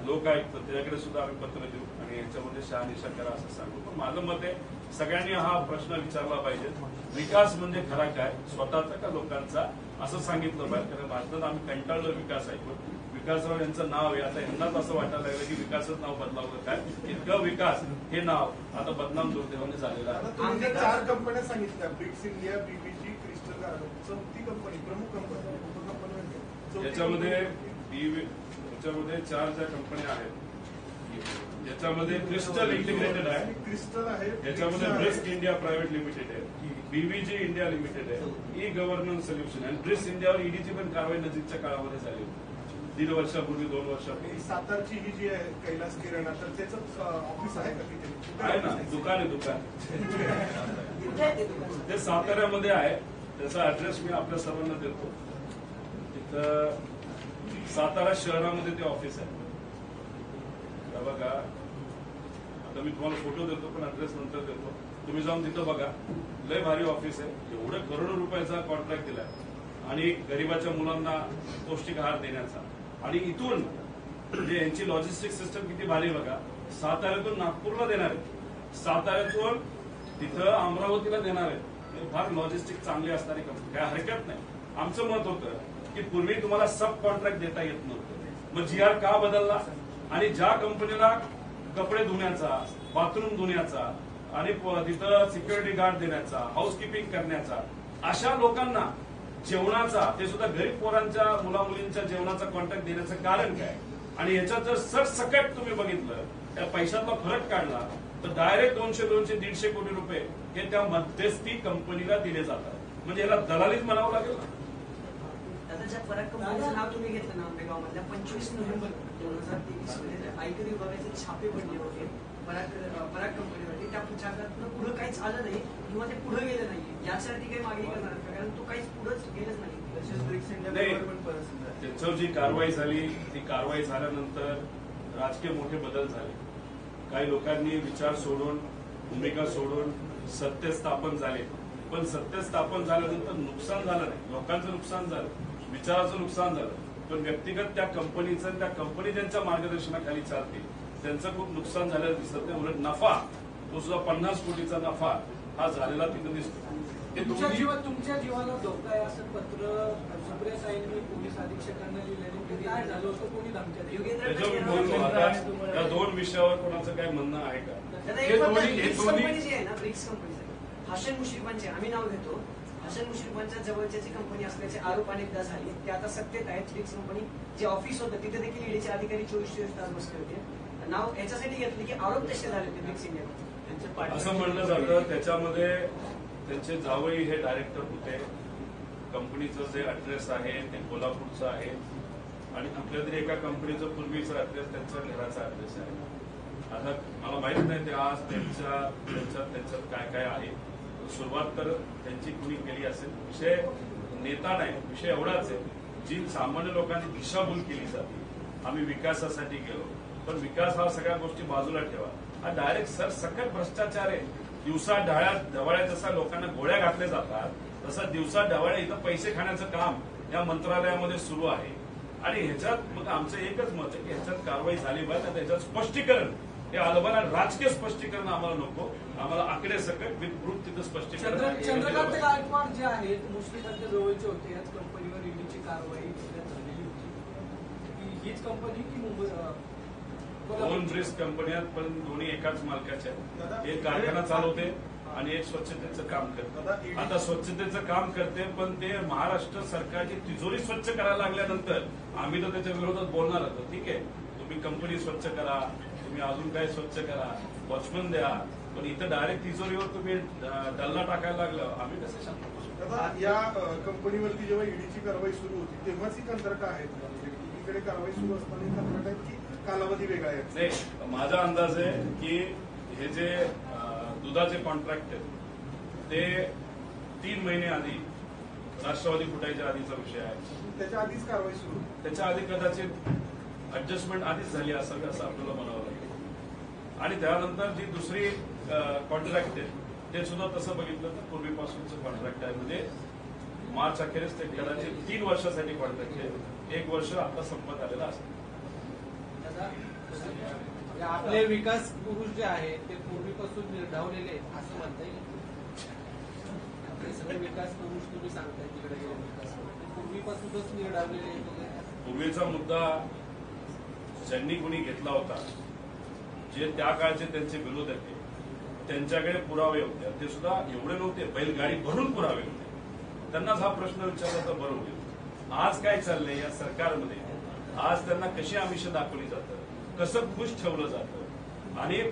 लोक आयुक्त त्याच्याकडे सुद्धा आम्ही पत्र देऊ आणि याच्यामध्ये शहानिशा करा असं सांगू. पण माझं मत आहे सगळ्यांनी हा प्रश्न विचारला पाहिजे, विकास म्हणजे खरा काय, स्वतःचा का लोकांचा, असं सांगितलं पाहिजे. कारण भारतात आम्ही कंटाळलो विकास ऐकून. विकासराव यांचं नाव आहे, आता यांनाच असं वाटायला लागलं की विकासच नाव बदलावलं काय. इतकं विकास हे नाव आता बदनाम दुर्दैवाने झालेलं आहे. आमच्या 4 कंपन्या सांगितल्या, Bricks India, BBG, Crystal Garden, चौथी कंपनी, प्रमुख कंपनी, उपकंपनी. याच्यामध्ये 4 ज्या कंपन्या आहेत याच्यामध्ये क्रिस्टल इंटिग्रेटेड आहे, क्रिस्टल आहे, याच्यामध्ये ब्रिस्क इंडिया प्रायव्हेट लिमिटेड आहे, बीबीजी इंडिया लिमिटेड आहे, ई गव्हर्नन्स सोल्युशन आहे. ब्रिस्क इंडियावर ईडीची पण कारवाई नजीकच्या काळामध्ये झाली होती, 1.5 वर्षापूर्वी 2 वर्षापूर्वी. सातारची ही जी आहे कैलास किराणा, तर त्याचं ऑफिस आहे का तिथे? आहे ना, दुकान आहे दुकान. कुठे आहे ते दुकान? ते साताऱ्यामध्ये आहे. त्याचा ऍड्रेस मी आपल्या सर्वांना देतो. तिथं सातारा शहरामध्ये ते ऑफिस आहे. बघा आता मी तुम्हाला फोटो देतो पण ऍड्रेस नंतर देतो. तुम्ही जाऊन तिथं बघा, लय भारी ऑफिस आहे. एवढं करोडो रुपयाचा कॉन्ट्रॅक्ट दिलाय आणि गरीबाच्या मुलांना पौष्टिक आहार देण्याचा. आणि इथून म्हणजे यांची लॉजिस्टिक सिस्टम किती भारी बघा. साताऱ्यातून नागपूरला देणार आहे, साताऱ्यातून तिथं अमरावतीला देणार आहे. फार लॉजिस्टिक चांगली असणारी कंपनी, काय हरकत नाही. आमचं मत होतं की पूर्वी तुम्हाला सब कॉन्ट्रॅक्ट देता येत नव्हतं. मग GR का बदलला? आणि ज्या कंपनीला कपडे धुण्याचा, बाथरूम धुण्याचा आणि तिथं सिक्युरिटी गार्ड देण्याचा, हाऊसकीपिंग करण्याचा, अशा लोकांना जेवणाचा, ते सुद्धा गरीब पोरांच्या मुलामुलींच्या जेवणाचा कॉन्ट्रॅक्ट देण्याचं कारण काय? आणि याच्यात जर सरसकट तुम्ही बघितलं, त्या पैशातला फरक काढला तर डायरेक्ट 200-150 कोटी रुपये हे त्या मध्यस्थी कंपनीला दिले जातात. म्हणजे याला दलालीच म्हणावं लागेल ना. आता ज्या पराग कंपनीचं नाव तुम्ही घेतलं ना आंबेगाव मधल्या 25 नोव्हेंबर 2023 मध्ये आयकर विभागाचे छापे पडले होते पराग कंपनीवरती. त्या छाप्यातनं पुढे काहीच आलं नाही किंवा ते पुढे गेलं नाही. यासाठी काही मागणी करणार का? कारण तो काहीच पुढेच गेलंच नाही. त्याच्यावर जी कारवाई झाली, ती कारवाई झाल्यानंतर राजकीय मोठे बदल झाले. काही लोकांनी विचार सोडून, भूमिका सोडून सत्य स्थापन झाले. पण सत्य स्थापन झाल्यानंतर नुकसान झालं नाही. लोकांचं नुकसान झालं, विचाराचं नुकसान झालं, पण व्यक्तिगत त्या कंपनीचं, त्या कंपनी ज्यांच्या मार्गदर्शनाखाली चालते त्यांचं खूप नुकसान झालेलं दिसत नाही. उलट नफा, तो सुद्धा 50 कोटीचा नफा हा झालेला तिथं दिसतो. तुमच्या जीवाला धोका आहे असं पत्र सुप्रिया साहेबांनी पोलीस अधीक्षकांना लिहिलेलं काय झालं होतं? कोणी त्याच्यावर बोलतो. आता या दोन विषयावर कोणाचं काय म्हणणं आहे का? कंपनी जी आहे ना, ब्रिक्स कंपनी, हसन मुश्रीफांचे आम्ही नाव घेतो. हसन मुश्रीफांच्या जवळच्या जी कंपनी असल्याचे आरोप अनेकदा झाले, ते आता सत्तेत आहेत. ब्रिक्स कंपनी जे ऑफिस होतं तिथे देखील ईडीचे अधिकारी 24 तास बसले होते. नाव याच्यासाठी घेतले की आरोप तसे झाले होते ब्रिक्स इंडिया. असं म्हणलं जातं त्याच्यामध्ये त्यांचे जावई हे डायरेक्टर होते. कंपनीचं जे ऍड्रेस आहे ते कोल्हापूरचं आहे आणि कुठल्या तरी एका कंपनीचं पूर्वीचा ऍड्रेस त्यांच्या घराचा ऍड्रेस आहे. आता मला माहित नाही ते आज त्यांच्यात काय काय आहे. सुरुवात तर त्यांची कुणी केली असेल. विषय नेता नाही, विषय एवढाच आहे जी सामान्य लोकांनी दिशाभूल केली जाते. आम्ही विकासासाठी गेलो, पण विकास हा सगळ्या गोष्टी बाजूला ठेवा. हा डायरेक्ट सरसकट भ्रष्टाचार आहे. दिवसा ढवळ्या जसा लोकांना गोळ्या घातल्या जातात, तसं दिवसा ढवळ्या इथं पैसे खाण्याचं काम या मंत्रालयामध्ये सुरू आहे. आणि ह्याच्यात मग आमचं एकच मत आहे की ह्याच्यात कारवाई झाली पाहिजे. त्याच्यात स्पष्टीकरण हे आलं पाहिजे. राजकीय स्पष्टीकरण आम्हाला नको. आम्हाला आकडे सकट विथ प्रूफ तिथं स्पष्टीकरण. चंद्रकांत गायकवाड जे आहेत मुस्लिमांच्या जवळचे होते, याच कंपनीवर ईडीची कारवाई झालेली होती. हीच कंपनी की मुंबई? दोन ब्रिक्स कंपन्या, पण दोन्ही एकाच मालकाच्या आहेत. एक कारखाना चालवते आणि एक स्वच्छतेचं काम करते. आता स्वच्छतेचं काम करते, पण ते महाराष्ट्र सरकारची तिजोरी स्वच्छ करायला लागल्यानंतर आम्ही तर त्याच्या विरोधात बोलणार होतो. ठीक आहे, तुम्ही कंपनी स्वच्छ करा, तुम्ही अजून काय स्वच्छ करा, वॉचमन द्या, पण इथं डायरेक्ट तिजोरीवर तुम्ही डल्ला टाकायला लागलं, आम्ही कसं सांगतो? आता या कंपनीवरती जेव्हा ईडीची कारवाई सुरू होती तेव्हाच ही कंत्राट आहेत. ईडीकडे कारवाई सुरू असताना ही कंत्राट आहेत की कालावधी वेगळा आहे? नाही, माझा अंदाज आहे की हे जे दुधाचे कॉन्ट्रॅक्ट आहेत ते 3 महिने आधी राष्ट्रवादी फुटायच्या आधीचा विषय आहे. त्याच्या आधीच कारवाई सुरू, त्याच्या आधी कदाचित ऍडजस्टमेंट आधीच झाली असावी असं आपल्याला म्हणावं लागेल. आणि त्यानंतर जी दुसरी कॉन्ट्रॅक्ट आहे ते सुद्धा तसं बघितलं तर पूर्वीपासूनचं कॉन्ट्रॅक्ट आहे. म्हणजे मार्च अखेरीस ते कदाचित 3 वर्षासाठी कॉन्ट्रॅक्ट आहे. 1 वर्ष आता संपत आलेलं असतं. आपले विकास पुरुष जे आहेत ते पूर्वीपासून निर्धावलेले आहेत असं म्हणता येईल. आपले सगळे विकास पुरुष तुम्ही सांगताय तिकडे गेले विकास पूर्वीपासूनच निर्धावलेले आहेत. पूर्वीचा मुद्दा ज्यांनी कोणी घेतला होता, जे त्या काळचे त्यांचे विरोधक होते, त्यांच्याकडे पुरावे होते. ते सुद्धा एवढे नव्हते, बैलगाडी भरून पुरावे होते. त्यांनाच हा प्रश्न विचारला तर बरं होईल. आज काय चाललंय या सरकारमध्ये? आज त्यांना कशी आमिष दाखवली जातं, कसं खुश ठेवलं जातं. आणि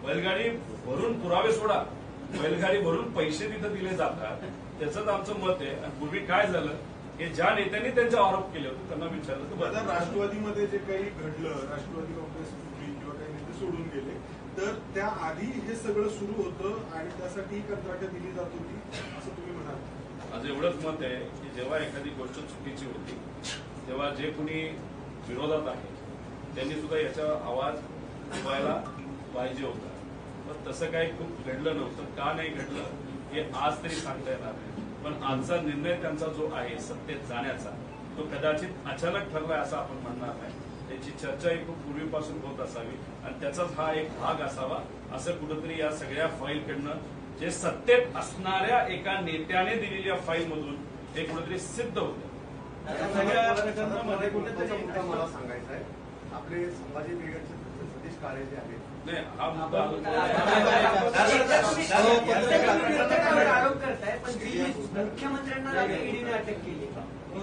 बैलगाडी भरून पुरावे सोडा, बैलगाडी भरून पैसे तिथं दिले जातात. त्याचंच आमचं मत आहे. आणि पूर्वी काय झालं की ज्या नेत्यांनी त्यांचे आरोप केले होते त्यांना विचारलं तर बरं. राष्ट्रवादीमध्ये जे काही घडलं, राष्ट्रवादी काँग्रेस फुटली किंवा काही नेते सोडून गेले, तर त्याआधी हे सगळं सुरू होतं आणि त्यासाठी कंत्राटं दिली जात होती असं तुम्ही म्हणाल? माझं एवढंच मत आहे की जेव्हा एखादी गोष्ट चुकीची होती तेव्हा जे कोणी विरोधात आहे त्यांनी सुद्धा याचा आवाज उठवायला पाहिजे होता. पण तसं काही खूप घडलं नव्हतं. का नाही घडलं हे आज तरी सांगता येणार नाही. पण आजचा निर्णय त्यांचा जो आहे सत्तेत जाण्याचा, तो कदाचित अचानक ठरलाय असं आपण म्हणणार नाही. त्याची चर्चाही खूप पूर्वीपासून होत असावी आणि त्याचाच हा एक भाग असावा असं कुठंतरी या सगळ्या फाईलकडनं जे सत्तेत असणाऱ्या एका नेत्याने दिलेल्या फाईलमधून हे कुठेतरी सिद्ध होतं. मध्ये महत्त्वाचा मुद्दा मला सांगायचा आहे. आपले संभाजी ब्रिगेडचे सतीश काळे जे आहेत, नाही हा मुद्दा आरोप करताय, पण मुख्यमंत्र्यांना ईडीने अटक केली.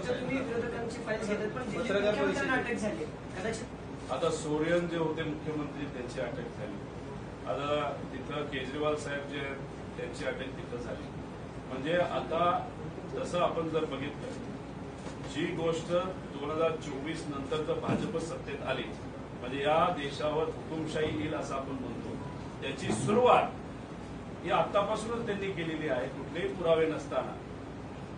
तुम्ही विरोधकांची फाईल घेतात, पण मुख्यमंत्र्यांना अटक झाली. कदाचित आता सोरेन जे होते मुख्यमंत्री त्यांची अटक झाली. आता तिथं केजरीवाल साहेब जे आहेत त्यांची अटक तिथं झाली. म्हणजे आता तसं आपण जर बघितलं, जी गोष्ट 2024 नंतर जर भाजप सत्तेत आली, म्हणजे या देशावर हुकुमशाही येईल असं आपण म्हणतो, त्याची सुरुवात ही आतापासूनच त्यांनी केलेली आहे. कुठलेही पुरावे नसताना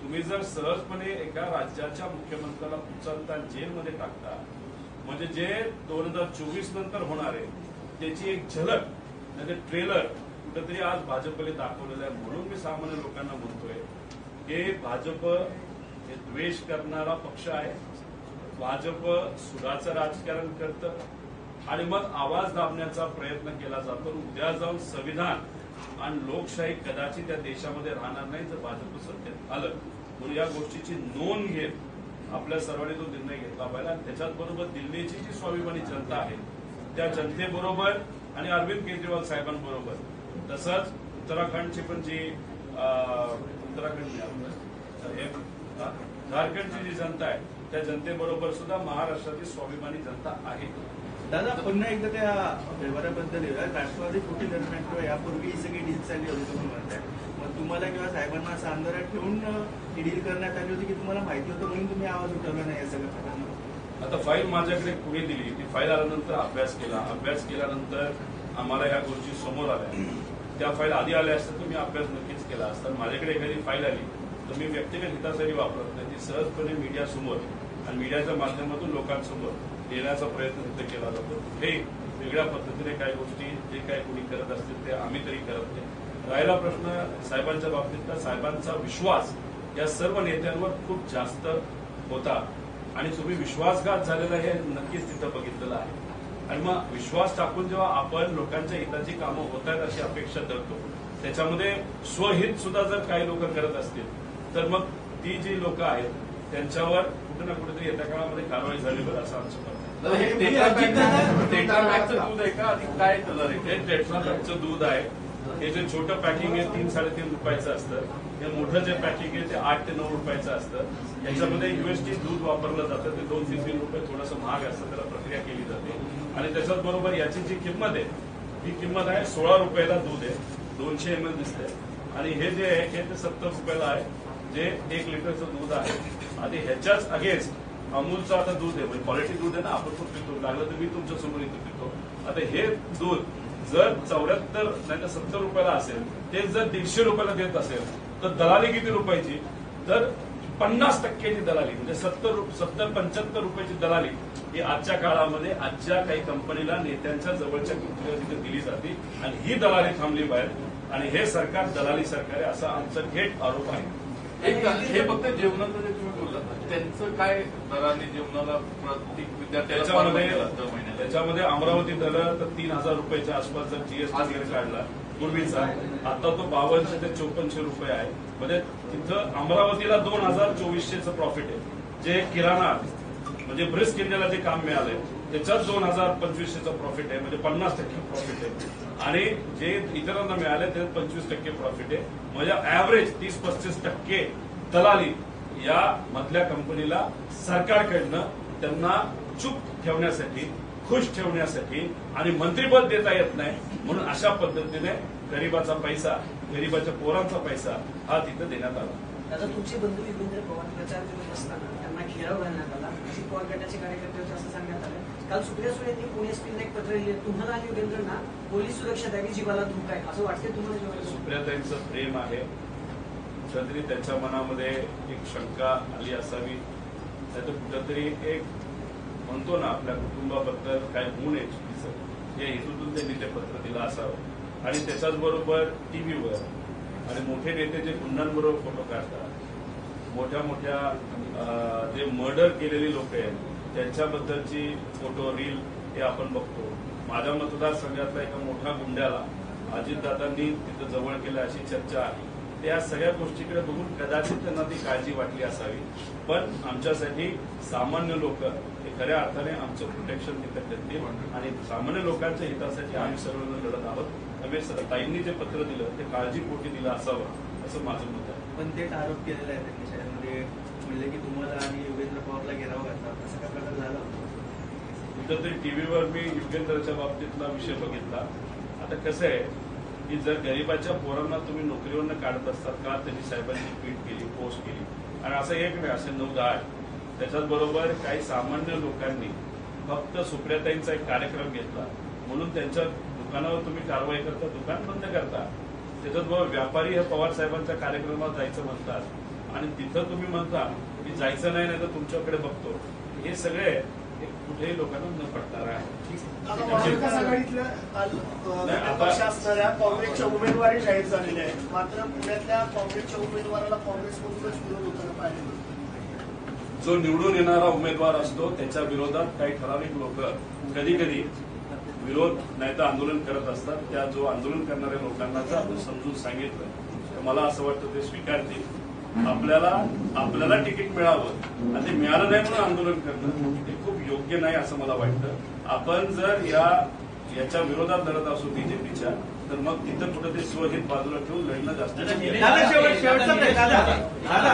तुम्ही जर सहजपणे एका राज्याच्या मुख्यमंत्र्याला उचलता जेलमध्ये टाकता, म्हणजे जे 2024 नंतर होणार आहे त्याची एक झलक म्हणजे ट्रेलर कुठेतरी आज भाजपने दाखवलेलं आहे. म्हणून मी सामान्य लोकांना म्हणतोय की भाजप हे द्वेष करणारा पक्ष आहे. भाजप सुडाचं राजकारण करतं आणि मग आवाज दाबण्याचा प्रयत्न केला जातो. उद्या जाऊन संविधान आणि लोकशाही कदाचित त्या देशामध्ये राहणार नाही जर भाजप सत्तेत आलं. म्हणून या गोष्टीची नोंद घेत आपल्या सर्वांनी तो निर्णय घेतला पाहिजे. आणि त्याच्याच बरोबर दिल्लीची जी स्वाभिमानी जनता आहे त्या जनतेबरोबर आणि अरविंद केजरीवाल साहेबांबरोबर, तसंच उत्तराखंडची पण जी झारखंडची जी जनता आहे त्या जनतेबरोबर सुद्धा महाराष्ट्राची स्वाभिमानी जनता आहे. दादा पुन्हा एकदा त्या व्यवहाराबद्दल राष्ट्रवादी फुटी दरम्यान किंवा यापूर्वी ही सगळी डील चालली होती तुम्ही म्हणताय, मग तुम्हाला किंवा साहेबांना असं अंधारात ठेवून ही डील करण्यात आली होती की तुम्हाला माहिती होतं म्हणून तुम्ही आवाज उठवला नाही या सगळ्या प्रकरणात? आता फाईल माझ्याकडे कुणी दिली, ती फाईल आल्यानंतर अभ्यास केल्यानंतर आम्हाला या गोष्टी समोर आल्या. त्या फाईल आधी आल्या असतात तर मी अभ्यास नक्कीच केला असता. माझ्याकडे एखादी फाईल आली तर मी व्यक्तिगत हितासाठी वापरत नाही, ती सहजपणे मीडियासमोर आणि मीडियाच्या माध्यमातून लोकांसमोर देण्याचा प्रयत्न तिथे केला जातो. हे वेगळ्या पद्धतीने काही गोष्टी जे काही कोणी करत असतील ते आम्ही तरी करत नाही. राहिला प्रश्न साहेबांच्या बाबतीतला, साहेबांचा विश्वास या सर्व नेत्यांवर खूप जास्त होता आणि तुम्ही विश्वासघात झालेला हे नक्कीच तिथं बघितलेलं आहे. आणि मग विश्वास टाकून जेव्हा आपण लोकांच्या हिताची कामं होत आहेत अशी अपेक्षा धरतो, त्याच्यामध्ये स्वहित सुद्धा जर काही लोक करत असतील तर मग ती जी लोक आहेत त्यांच्यावर कुठे ना कुठेतरी येत्या काळामध्ये कारवाई झाली बरं असं आमचं म्हणणं आहे. हे टेट्रापॅकचं दूध आहे का आणि काय कलर आहे? हे टेट्रापॅकचं दूध आहे. हे जे छोटं पॅकिंग आहे 3-3.5 रुपयाचं असतं. हे मोठं जे पॅकिंग आहे ते 8 ते 9 रुपयाचं असतं. याच्यामध्ये UST दूध वापरलं जातं. ते 2-3 रुपये थोडंसं महाग असतं, त्याला प्रक्रिया केली जाते. आणि त्याच्याच बरोबर याची जी किंमत आहे ही किंमत आहे 16 रुपयाला दूध आहे. 200 ml दिसतंय. आणि हे जे आहे हे ते 70 रुपयाला आहे, जे 1 लिटरचं दूध आहे. आणि ह्याच्याच अगेन्स्ट अमूलचं आता दूध आहे, म्हणजे क्वालिटी दूध आहे ना, आपण खूप पितो, लागलं तर मी तुमच्या समोर इथं पितो. आता हे दूध जर 74 नाही तर 70 रुपयाला असेल, ते जर 150 रुपयाला देत असेल तर दलाली किती रुपयाची? तर 50% दलाली, म्हणजे 70-75 रुपयाची दलाली ही आजच्या काळामध्ये आजच्या काही कंपनीला नेत्यांच्या जवळच्या कंपनीला तिथे दिली जाते. आणि ही दलाली थांबली पाहिजे. आणि हे सरकार दलाली सरकार आहे असा आमचा थेट आरोप आहे. हे फक्त जेवणाचं जे तुम्ही बोललात त्यांचं काय दराने जेवणाला प्रत्येक विद्यार्थ्याला त्याच्यामध्ये अमरावती झालं तर 3,000 रुपयाच्या आसपास जर GST वगैरे काढला पूर्वीचा, आता तो 5200 ते 5400 रुपये आहे. म्हणजे तिथं अमरावतीला 2,2400चं प्रॉफिट आहे. जे किराणा म्हणजे ब्रिस्क इंडियाला जे काम मिळालंय त्याच्यात 2,025चं प्रॉफिट आहे, म्हणजे 50% प्रॉफिट आहे. आणि जे इतरांना मिळाले त्याच्यात 25% प्रॉफिट आहे. म्हणजे ऍव्हरेज 30-35% दलाली या मधल्या कंपनीला सरकारकडनं त्यांना चूप ठेवण्यासाठी, खुश ठेवण्यासाठी आणि मंत्रिपद देता येत नाही म्हणून अशा पद्धतीने गरीबाचा पैसा, गरीबाच्या पोरांचा पैसा हा तिथं देण्यात आला. दादा, तुमचे बंधू युगेंद्र पवार प्रचार करत असताना त्यांना घेराव घालण्यात आला, अजित पवार गटाचे कार्यकर्ते होते असं सांगण्यात आलं. काल सुप्रिया सुळे यांनी पुणे एसपीला एक पत्र लिहिले, तुम्हाला आणि युगेंद्रना पोलीस सुरक्षा द्यावी, जीवाला धोका आहे असं वाटतंय तुम्हाला? सुप्रियाताईंचं प्रेम आहे, कुठेतरी त्यांच्या मनामध्ये एक शंका आली असावी, नाहीतर कुठेतरी एक म्हणतो ना आपल्या कुटुंबाबद्दल काय होऊ नये चुकीचं, या हेतूतून त्यांनी ते पत्र दिलं असावं. आणि त्याच्याच बरोबर टीव्हीवर आणि मोठे नेते जे गुंडांबरोबर फोटो काढतात, मोठ्या जे मर्डर केलेली लोक आहेत त्यांच्याबद्दलची फोटो रील हे आपण बघतो. माझ्या मतदारसंघातल्या एका मोठ्या गुंड्याला अजितदादांनी तिथं जवळ केलं अशी चर्चा आहे. त्या सगळ्या गोष्टीकडे बघून कदाचित त्यांना ती काळजी वाटली असावी. पण आमच्यासाठी सामान्य लोक हे खऱ्या अर्थाने आमचं प्रोटेक्शन तिथं करतील आणि सामान्य लोकांच्या हितासाठी आम्ही सर्वजण लढत आहोत. त्यामुळे ताईंनी जे पत्र दिलं ते काळजीपोटी दिलं असावं असं माझं मत आहे. पण तेच आरोप केलेला आहे त्यांनी शाळेमध्ये म्हणले की तुम्हाला आणि योगेंद्र पवारला घेराव घातला, असं काय प्रकार झाला होता? कुठंतरी टीव्हीवर मी युगेंद्रच्या बाबतीतला विषय बघितला. आता कसं आहे की जर गरीबाच्या पोरांना तुम्ही नोकरीवरनं काढत असतात का, त्यांनी साहेबांची ट्विट केली, पोस्ट केली आणि असं एक नाही, असे 9-10 आहे. त्याच्याच बरोबर काही सामान्य लोकांनी फक्त सुप्रियाताईंचा एक कार्यक्रम घेतला म्हणून त्यांच्या दुकानावर तुम्ही कारवाई करता, दुकान बंद करता. त्याच्याच बरोबर व्यापारी हे पवार साहेबांच्या कार्यक्रमात जायचं म्हणतात आणि तिथं तुम्ही म्हणता की जायचं नाही, तर तुमच्याकडे बघतो. हे सगळे कुठेही लोकांना न पडणार आहे. महाविकास आघाडीतल्या पक्ष असणाऱ्या काँग्रेसच्या उमेदवारी जाहीर झालेल्या आहेत, मात्र पुण्यातल्या काँग्रेसच्या उमेदवाराला काँग्रेसमधूनच विरोध होताना पाहिजे. जो निवडून येणारा उमेदवार असतो त्याच्या विरोधात काही ठराविक लोक कधी कधी विरोध नाही तर आंदोलन करत असतात. त्या जो आंदोलन करणाऱ्या लोकांना जर आपण समजून सांगितलं तर मला असं वाटतं ते स्वीकारतील. आपल्याला तिकीट मिळावं आणि ते मिळालं नाही म्हणून आंदोलन करणं हे खूप योग्य नाही असं मला वाटतं. आपण जर याच्या विरोधात लढत असू बीजेपीच्या, तर मग तिथं कुठं ते स्वहित बाजूला ठेवून लढणं जास्त दादा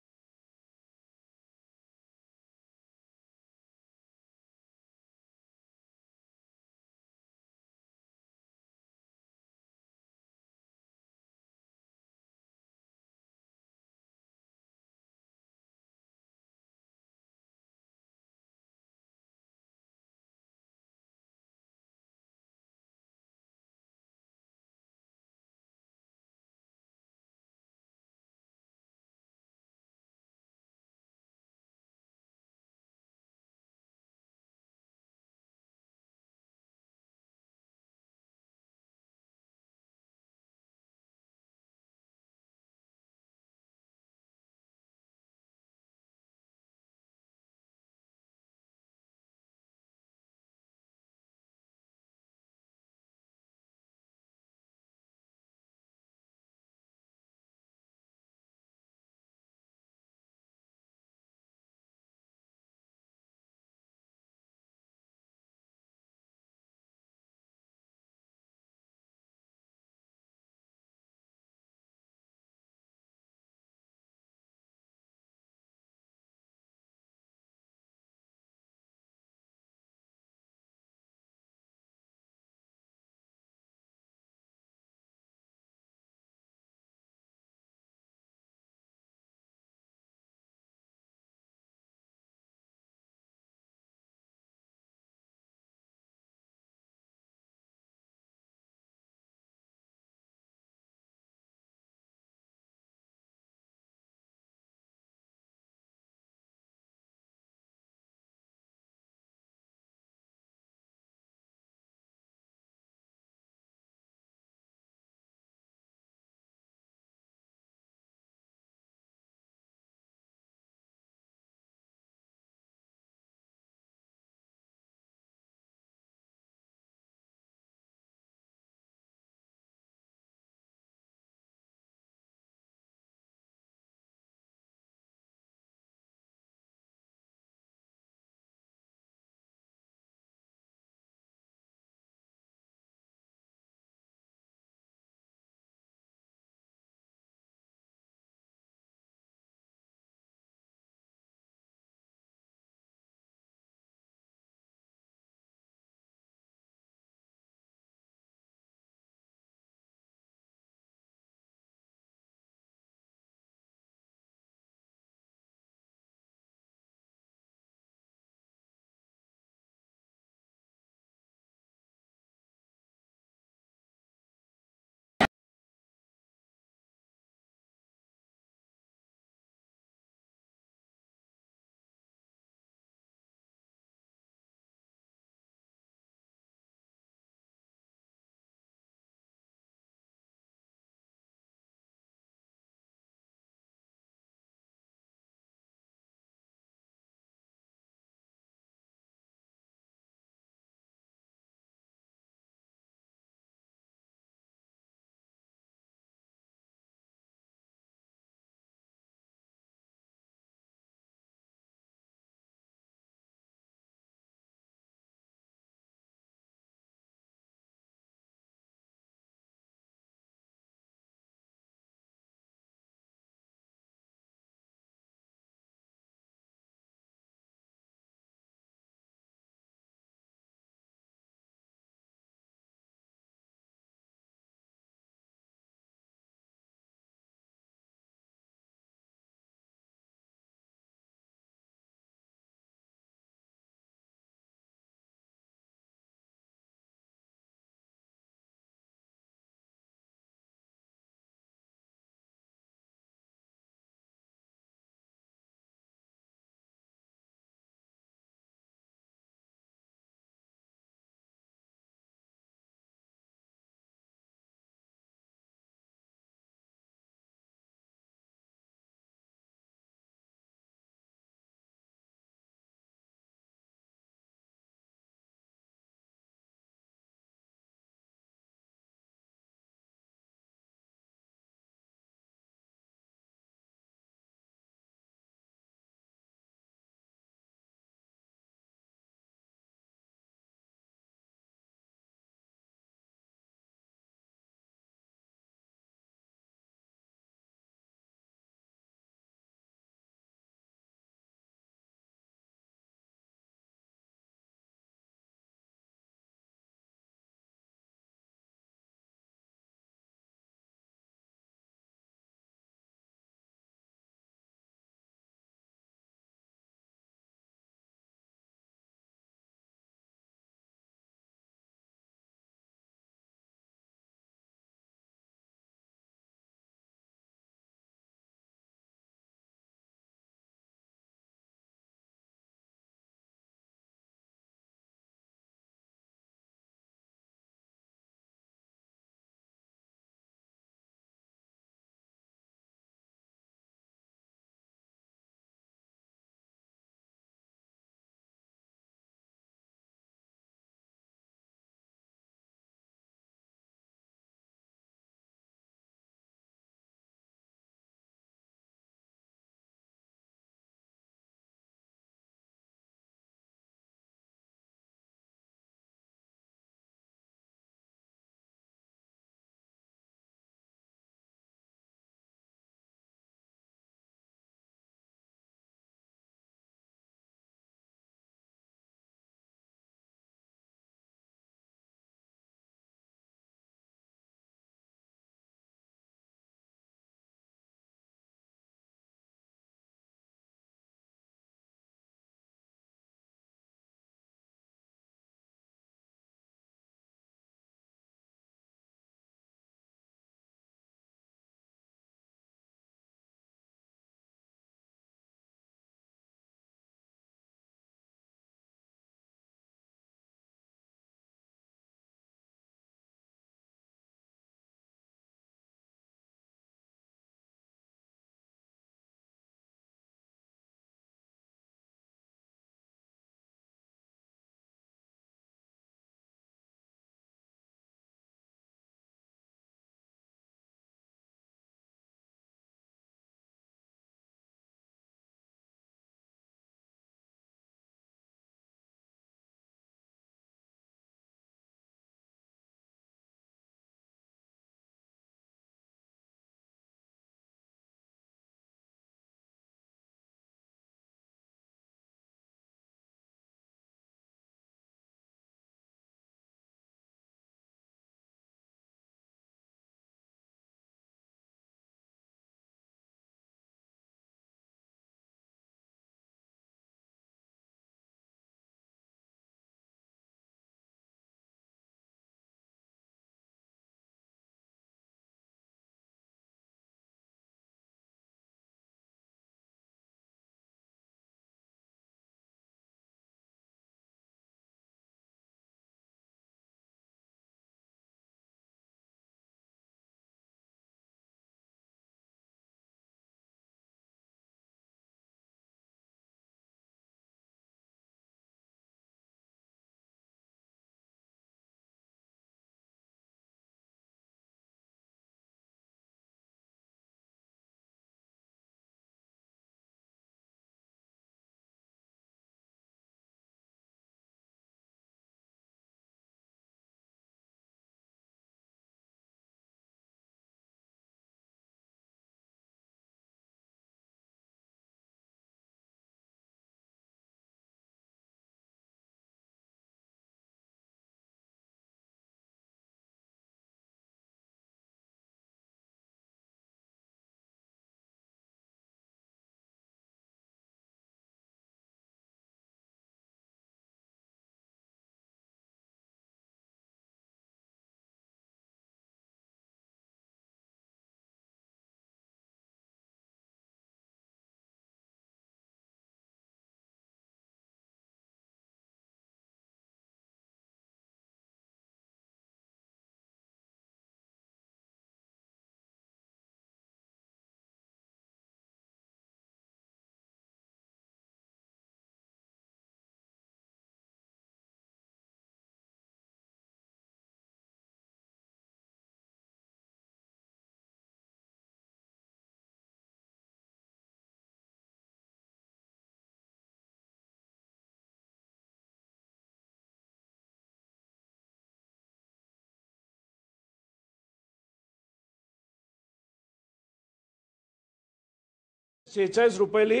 46 रुपयाली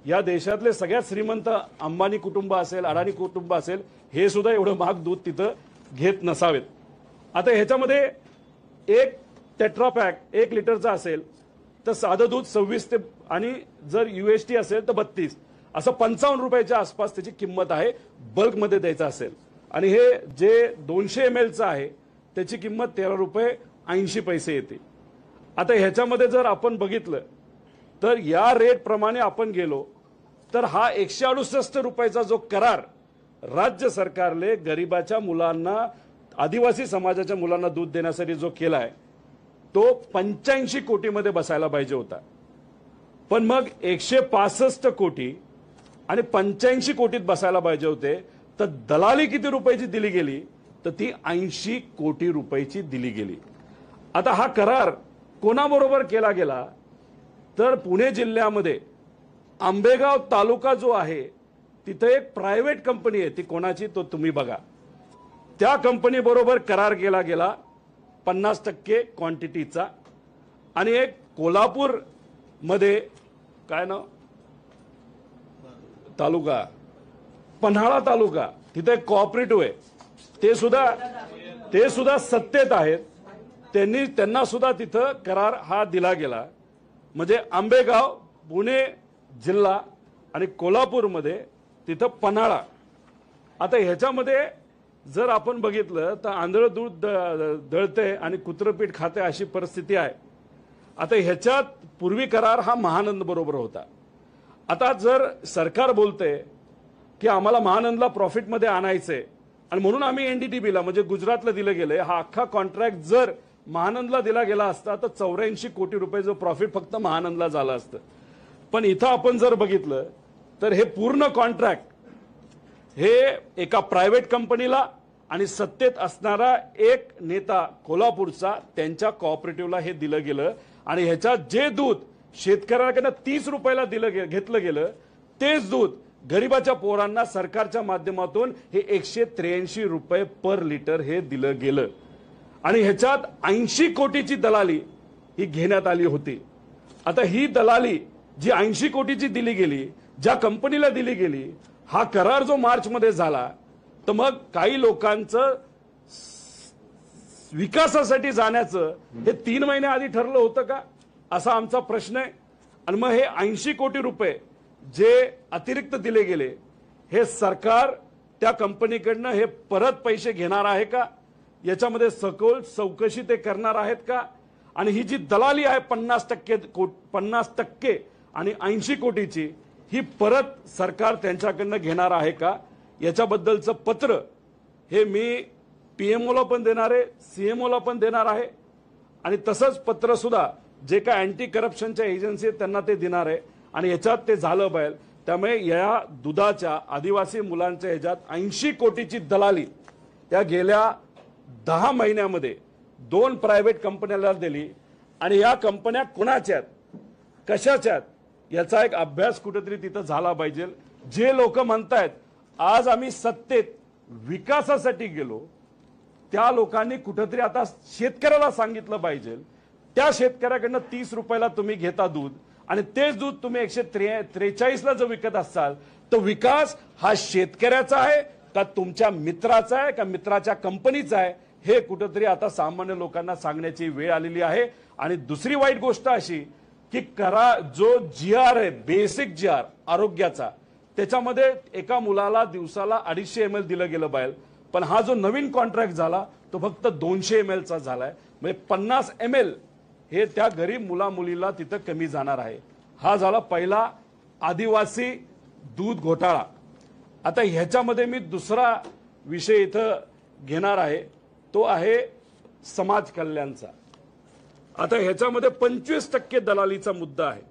या देशातले सगळ्यात श्रीमंत अंबानी कुटुंब असेल, अडाणी कुटुंब असेल, हे सुद्धा एवढं महाग दूध तिथं घेत नसावेत. आता ह्याच्यामध्ये एक टेट्रापॅक 1 लिटरचा असेल तर साधं दूध 26 ते आणि जर UST असेल तर 32 असं 55 रुपयाच्या आसपास त्याची किंमत आहे बल्कमध्ये द्यायचं असेल. आणि हे जे 200 ml आहे त्याची किंमत 13 रुपये 80 पैसे येते. आता ह्याच्यामध्ये जर आपण बघितलं तर या रेट प्रमाणे आपण गेलो तर हा 168 रुपयाचा जो करार राज्य सरकारने गरिबाच्या मुलांना, आदिवासी समाजाच्या मुलांना दूध देण्यासाठी जो केलाय तो 85 कोटीमध्ये बसायला पाहिजे होता. पण मग 165 कोटी आणि 85 कोटीत बसायला पाहिजे होते. तर दलाली किती रुपयाची दिली गेली तर ती 80 कोटी रुपयाची दिली गेली. आता हा करार कोणाबरोबर केला गेला तर पुणे जिल्ह्यामध्ये आंबेगाव तालुका जो आहे तिथे एक प्रायव्हेट कंपनी आहे, ती कोणाची तो तुम्ही बघा. त्या कंपनी बरोबर करार केला गेला 50% क्वांटिटीचा. आणि एक कोल्हापूर मध्ये काय नाव तालुका, पन्हाळा तालुका, तिथे एक कोऑपरेटिव्ह आहे, ते सुद्धा सत्तेत आहेत. त्यांना सुद्धा तिथं करार हा दिला गेला. म्हणजे आंबेगाव, पुणे जिल्हा आणि कोल्हापूरमध्ये तिथं पन्हाळा. आता ह्याच्यामध्ये जर आपण बघितलं तर आंधळ दूध दळते आणि कुत्रपीठ खाते अशी परिस्थिती आहे. आता ह्याच्यात पूर्वी करार हा महानंद बरोबर होता. आता जर सरकार बोलते की आम्हाला महानंदला प्रॉफिटमध्ये आणायचंय आणि म्हणून आम्ही NDTVला म्हणजे गुजरातला दिलं गेलंय, हा अख्खा कॉन्ट्रॅक्ट जर महानंदला दिला गेला असता तर 84 कोटी रुपयाचं प्रॉफिट फक्त महानंदला झालं असतं. पण इथं आपण जर बघितलं तर हे पूर्ण कॉन्ट्रॅक्ट हे एका प्रायव्हेट कंपनीला आणि सत्तेत असणारा एक नेता कोल्हापूरचा त्यांच्या कोऑपरेटिव्हला हे दिलं गेलं. आणि ह्याच्यात जे दूध शेतकऱ्यांकडनं 30 रुपयाला घेतलं गेलं तेच दूध गरिबाच्या पोरांना सरकारच्या माध्यमातून हे 183 रुपये पर लिटर हे दिलं गेलं. आणि ह्याच्यात 80 कोटीची दलाली ही घेण्यात आली होती. आता ही दलाली जी 80 कोटीची दिली गेली, ज्या कंपनीला दिली गेली, हा करार जो मार्चमध्ये झाला तर मग काही लोकांचं विकासासाठी जाण्याचं हे 3 महिने आधी ठरलं होतं का, असा आमचा प्रश्न आहे. आणि मग हे 80 कोटी रुपये जे अतिरिक्त दिले गेले हे सरकार त्या कंपनीकडनं हे परत पैसे घेणार आहे का, याच्यामध्ये सखोल चौकशी ते करणार आहेत का. आणि ही जी दलाली आहे 50% आणि 80 कोटीची, ही परत सरकार त्यांच्याकडनं घेणार आहे का, याच्याबद्दलचं पत्र हे मी PMOला पण देणार आहे, CMOला पण देणार आहे. आणि तसंच पत्र सुद्धा जे काय अँटी करप्शनच्या एजन्सी आहेत त्यांना ते देणार आहे. आणि याच्यात ते झालं पाहिजे. त्यामुळे या दुधाच्या आदिवासी मुलांच्या ह्याच्यात 80 कोटीची दलाली त्या गेल्या 10 महिन्यामध्ये 2 प्रायव्हेट कंपन्याला दिली. आणि या कंपन्या कोणाच्या आहेत, कशाच्या आहेत, याचा एक अभ्यास कुठेतरी तिथं झाला पाहिजे. जे लोक म्हणतायत आज आम्ही सत्तेत विकासासाठी गेलो, त्या लोकांनी कुठेतरी आता शेतकऱ्याला सांगितलं पाहिजे, त्या शेतकऱ्याकडनं 30 रुपयाला तुम्ही घेता दूध आणि तेच दूध तुम्ही 143ला जर विकत असाल तर विकास हा शेतकऱ्याचा आहे का तुमच्या मित्राचा आहे का मित्राच्या कंपनीचा आहे, हे कुठेतरी आता सामान्य लोकांना सांगण्याची वेळ आलेली आहे. आणि दुसरी वाईट गोष्ट अशी की जो GR आहे, बेसिक GR आरोग्याचा, त्याच्यामध्ये एका मुलाला दिवसाला 250 ml दिलं गेलं पाहिजे. पण हा जो नवीन कॉन्ट्रॅक्ट झाला तो फक्त 200 ml चा झालाय. म्हणजे 50 ml हे त्या गरीब मुला मुलीला तिथं कमी जाणार आहे. हा झाला पहिला आदिवासी दूध घोटाळा. आता ह्याच्यामध्ये मी दुसरा विषय इथं घेणार आहे, तो आहे समाज कल्याणचा. आता ह्याच्यामध्ये 25% दलालीचा मुद्दा आहे.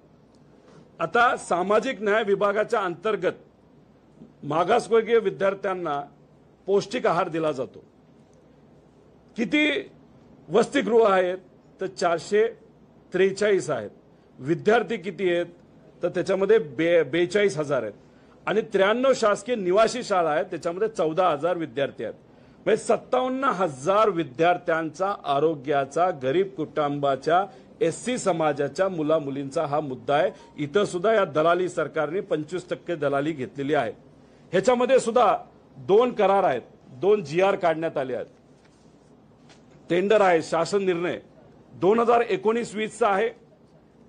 आता सामाजिक न्याय विभागाच्या अंतर्गत मागासवर्गीय विद्यार्थ्यांना पौष्टिक आहार दिला जातो. किती वसतिगृह आहेत तर 443 आहेत. विद्यार्थी किती आहेत तर त्याच्यामध्ये 42,000 आहेत. आणि 93 शासकीय निवासी शाळा आहेत, त्याच्यामध्ये 14,000 विद्यार्थी आहेत. म्हणजे 57,000 विद्यार्थ्यांचा आरोग्याचा गरीब कुटुंबाच्या SC समाजाच्या मुला मुलींचा हा मुद्दा आहे. इथं सुद्धा या दलाली सरकारने 25% दलाली घेतलेली आहे. ह्याच्यामध्ये सुद्धा 2 करार आहेत, 2 GR काढण्यात आले आहेत. टेंडर आहे, शासन निर्णय 2019-20चा आहे,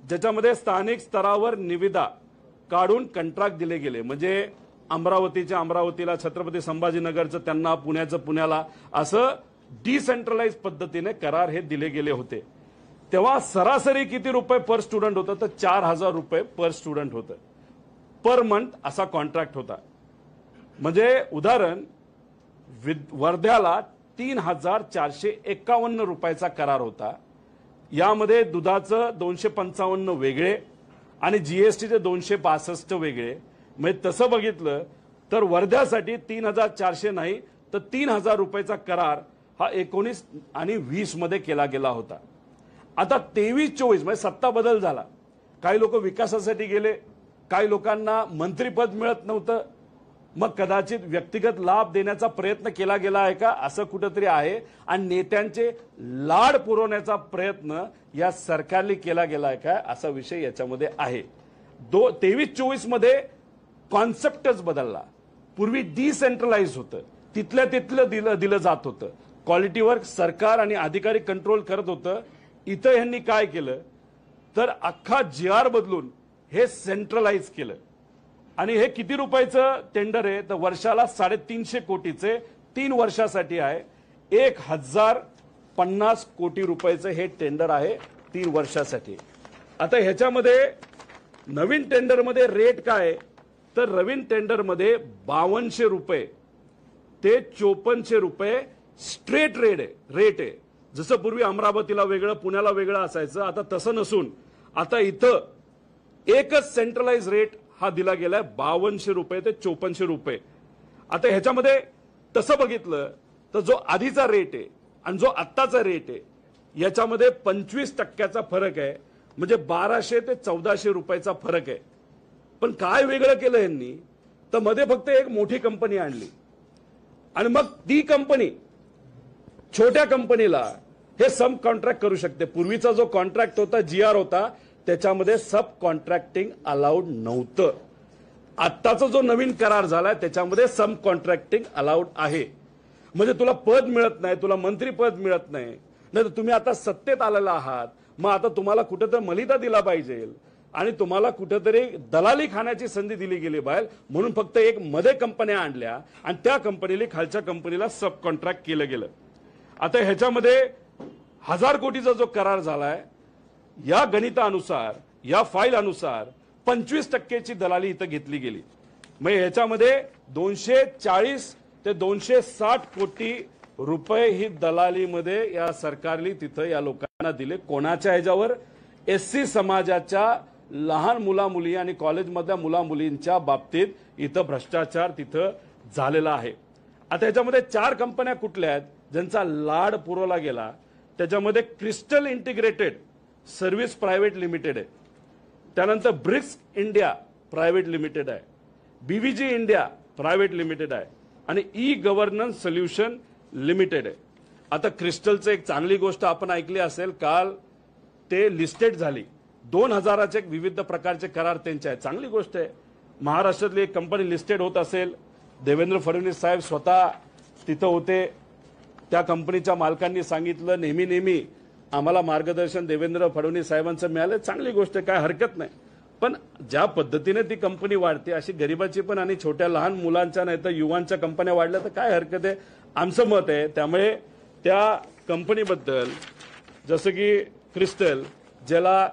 ज्याच्यामध्ये स्थानिक स्तरावर निविदा काढून कंत्राट दिले गेले. म्हणजे अमरावतीला, छत्रपती संभाजीनगरचं त्यांना, पुण्याचं पुण्याला, असं डिसेंट्रलाइज पद्धतीने करार हे दिले गेले होते. तेव्हा सरासरी किती रुपये पर स्टुडंट होतं, तर 4000 रुपये पर स्टुडंट होतं. पर मंथ असा कॉन्ट्रॅक्ट होता. म्हणजे उदाहरण, वर्ध्याला 3451 रुपयाचा करार होता. यामध्ये दुधाचं 255 वेगळे आणि GSTचे 262 वेगळे. म्हणजे तसं बघितलं तर वर्ध्यासाठी 3400 नाही तर 3000 रुपयाचा करार हा 19 आणि 20 मध्ये केला गेला होता. आता 23-24 म्हणजे सत्ता बदल झाला. काही लोक विकासासाठी गेले, काही लोकांना मंत्रीपद मिळत नव्हतं. मग कदाचित व्यक्तिगत लाभ देण्याचा प्रयत्न केला गेला आहे का, असं कुठंतरी आहे. आणि नेत्यांचे लाड पुरवण्याचा प्रयत्न या सरकारने केला गेला आहे का, असा विषय याच्यामध्ये आहे. 23-24 मध्ये कॉन्सेप्टच बदलला. पूर्वी डिसेंट्रलाइज होतं, तिथल्या तिथलं दिलं जात होतं. क्वालिटीवर सरकार आणि अधिकारी कंट्रोल करत होतं. इथं ह्यांनी काय केलं तर अख्खा GR बदलून हे सेंट्रलाइज केलं. आणि हे किती रुपयाचं टेंडर आहे तर वर्षाला 350 कोटीचे 3 वर्षासाठी आहे. 1050 कोटी रुपयाचं हे टेंडर आहे 3 वर्षासाठी. आता ह्याच्यामध्ये नवीन टेंडरमध्ये रेट काय तर नवीन टेंडरमध्ये 5200 रुपये ते 5400 रुपये स्ट्रेट रेट आहे. जसं पूर्वी अमरावतीला वेगळं, पुण्याला वेगळं असायचं, आता तसं नसून आता इथं एकच सेंट्रलाइज रेट हा दिला गेलाय 5200 रुपये ते 5400 रुपये. आता ह्याच्यामध्ये तसं बघितलं तर जो आधीचा रेट आहे आणि जो आत्ताचा रेट आहे याच्यामध्ये 25% फरक आहे. म्हणजे 1200 ते 1400 रुपयाचा फरक आहे. पण काय वेगळं केलं यांनी तर मध्ये फक्त एक मोठी कंपनी आणली आणि मग ती कंपनी छोट्या कंपनीला हे सब कॉन्ट्रॅक्ट करू शकते. पूर्वीचा जो कॉन्ट्रॅक्ट होता, GR होता, त्याच्यामध्ये सब कॉन्ट्रॅक्टिंग अलाउड नव्हतं. आत्ताचा जो नवीन करार झालाय त्याच्यामध्ये सब कॉन्ट्रॅक्टिंग अलाउड आहे. म्हणजे तुला पद मिळत नाही, तुला मंत्रीपद मिळत नाही, नाही तर तुम्ही आता सत्तेत आलेला आहात, मग आता तुम्हाला कुठेतरी मलिदा दिला पाहिजे आणि तुम्हाला कुठेतरी दलाली खाण्याची संधी दिली गेली पाहिजे. म्हणून फक्त एक मध्ये कंपन्या आणल्या आणि त्या कंपनीला खालच्या कंपनीला सब कॉन्ट्रॅक्ट केलं गेलं. आता ह्याच्यामध्ये 1000 कोटीचा जो करार झालाय या गणितानुसार, या फाईल अनुसार 25%ची दलाली इथं घेतली गेली. मग ह्याच्यामध्ये 240 ते 260 कोटी रुपये ही दलालीमध्ये या सरकारने तिथं या लोकांना दिले. कोणाच्या ह्याच्यावर? SC समाजाच्या लहान मुला मुली आणि कॉलेजमधल्या मुला मुलींच्या बाबतीत इथं भ्रष्टाचार तिथं झालेला आहे. आता ह्याच्यामध्ये 4 कंपन्या कुठल्या आहेत ज्यांचा लाड पुरवला गेला. त्याच्यामध्ये crystal integrated service private limited आहे, त्यानंतर ब्रिक्स इंडिया प्रायव्हेट लिमिटेड आहे, BVG इंडिया प्रायव्हेट लिमिटेड आहे आणि गव्हर्नन्स सोल्युशन लिमिटेड आहे. आता क्रिस्टलचं एक चांगली गोष्ट आपण ऐकली असेल, काल ते लिस्टेड झाली. 2000चे विविध प्रकारचे करार त्यांचे आहेत. चांगली गोष्ट आहे. महाराष्ट्रातली एक कंपनी लिस्टेड होत असेल. देवेंद्र फडणवीस साहेब स्वतः तिथं होते. त्या कंपनीच्या मालकांनी सांगितलं नेहमी आम्हाला मार्गदर्शन देवेंद्र फडणवीस साहेबांचं मिळालं. चांगली गोष्ट आहे, काय हरकत नाही. पण ज्या पद्धतीने ती कंपनी वाढते अशी गरिबाची पण आणि छोट्या लहान मुलांच्या नाही तर युवांच्या कंपन्या वाढल्या तर काय हरकत आहे, आमचं मत आहे. त्यामुळे त्या कंपनीबद्दल जसं की क्रिस्टल, ज्याला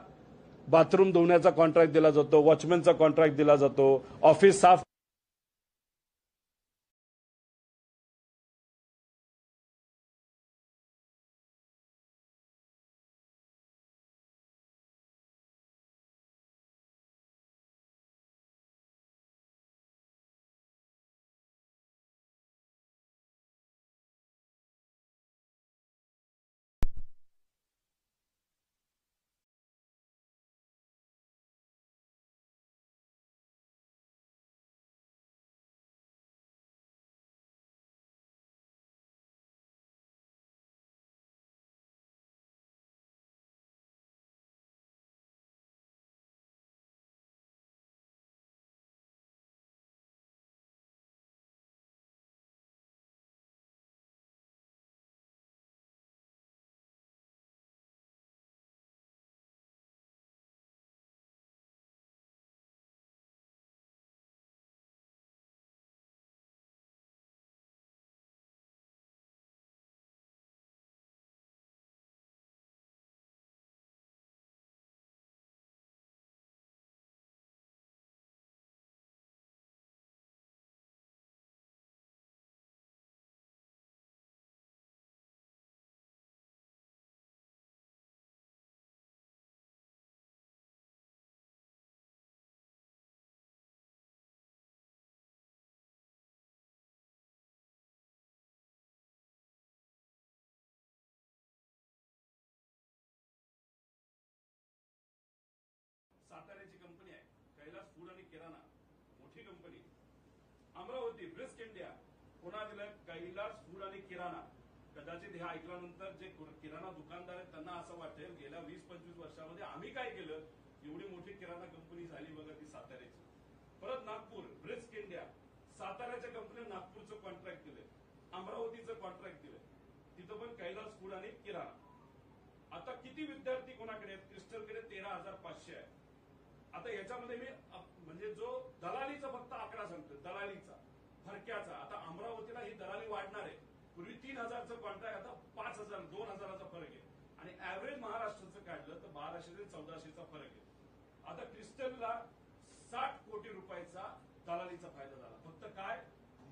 बाथरूम धुण्याचा कॉन्ट्रॅक्ट दिला जातो, वॉचमॅनचा कॉन्ट्रॅक्ट दिला जातो, ऑफिस साफ ब्रिस्क इंडिया कोणा दिलं? कैलास फूड आणि किराणा. कदाचित हे ऐकल्यानंतर जे किराणा दुकानदार आहेत त्यांना असं वाटेल गेल्या 20-25 वर्षामध्ये आम्ही काय केलं, एवढी मोठी किराणा कंपनी झाली बघा ती साताऱ्याची. परत नागपूर ब्रिस्क इंडिया, साताऱ्याच्या कंपनीने नागपूरचं कॉन्ट्रॅक्ट दिले, अमरावतीचं कॉन्ट्रॅक्ट दिलं, तिथं पण कैलास फूड आणि किराणा. आता किती विद्यार्थी कोणाकडे आहेत? क्रिस्टलकडे 13,500 आहे. आता याच्यामध्ये मी म्हणजे जो दलालीचा फक्त आकडा सांगतो, दलालीचा फरक्याचा. आता अमरावतीला ही दलाली वाढणार आहे. पूर्वी 3,000चं कॉन्ट्रॅक्ट, आता 5,000 2,000चा फरक आहे. आणि ऍव्हरेज महाराष्ट्राचं काढलं तर 1,200 ते 1,400चा फरक आहे. आता क्रिस्टलला 60 कोटी रुपयाचा दलालीचा फायदा झाला. फक्त काय?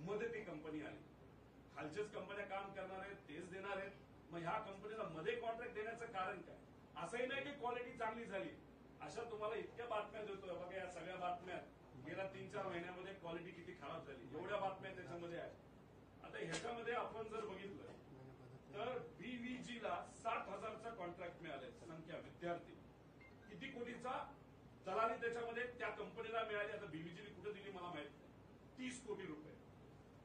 मध्ये ती कंपनी आली. खालचेच कंपन्या काम करणार आहेत, तेच देणार आहेत. मग ह्या कंपनीला मध्ये कॉन्ट्रॅक्ट देण्याचं कारण काय? असंही नाही की क्वालिटी चांगली झाली. अशा तुम्हाला इतक्या बातम्या देतोय बघा. या सगळ्या बातम्यात गेल्या 3-4 महिन्यामध्ये क्वालिटी किती खराब झाली, एवढ्या बातम्या त्याच्यामध्ये आहेत. आता ह्याच्यामध्ये आपण जर बघितलं तर बीव्हीजीला 60,000चा कॉन्ट्रॅक्ट मिळालाय. संख्या विद्यार्थी किती कोटीचा दलाली त्याच्यामध्ये त्या कंपनीला मिळाली. आता बीव्हीजीने कुठे दिली मला माहित नाही. 30 कोटी रुपये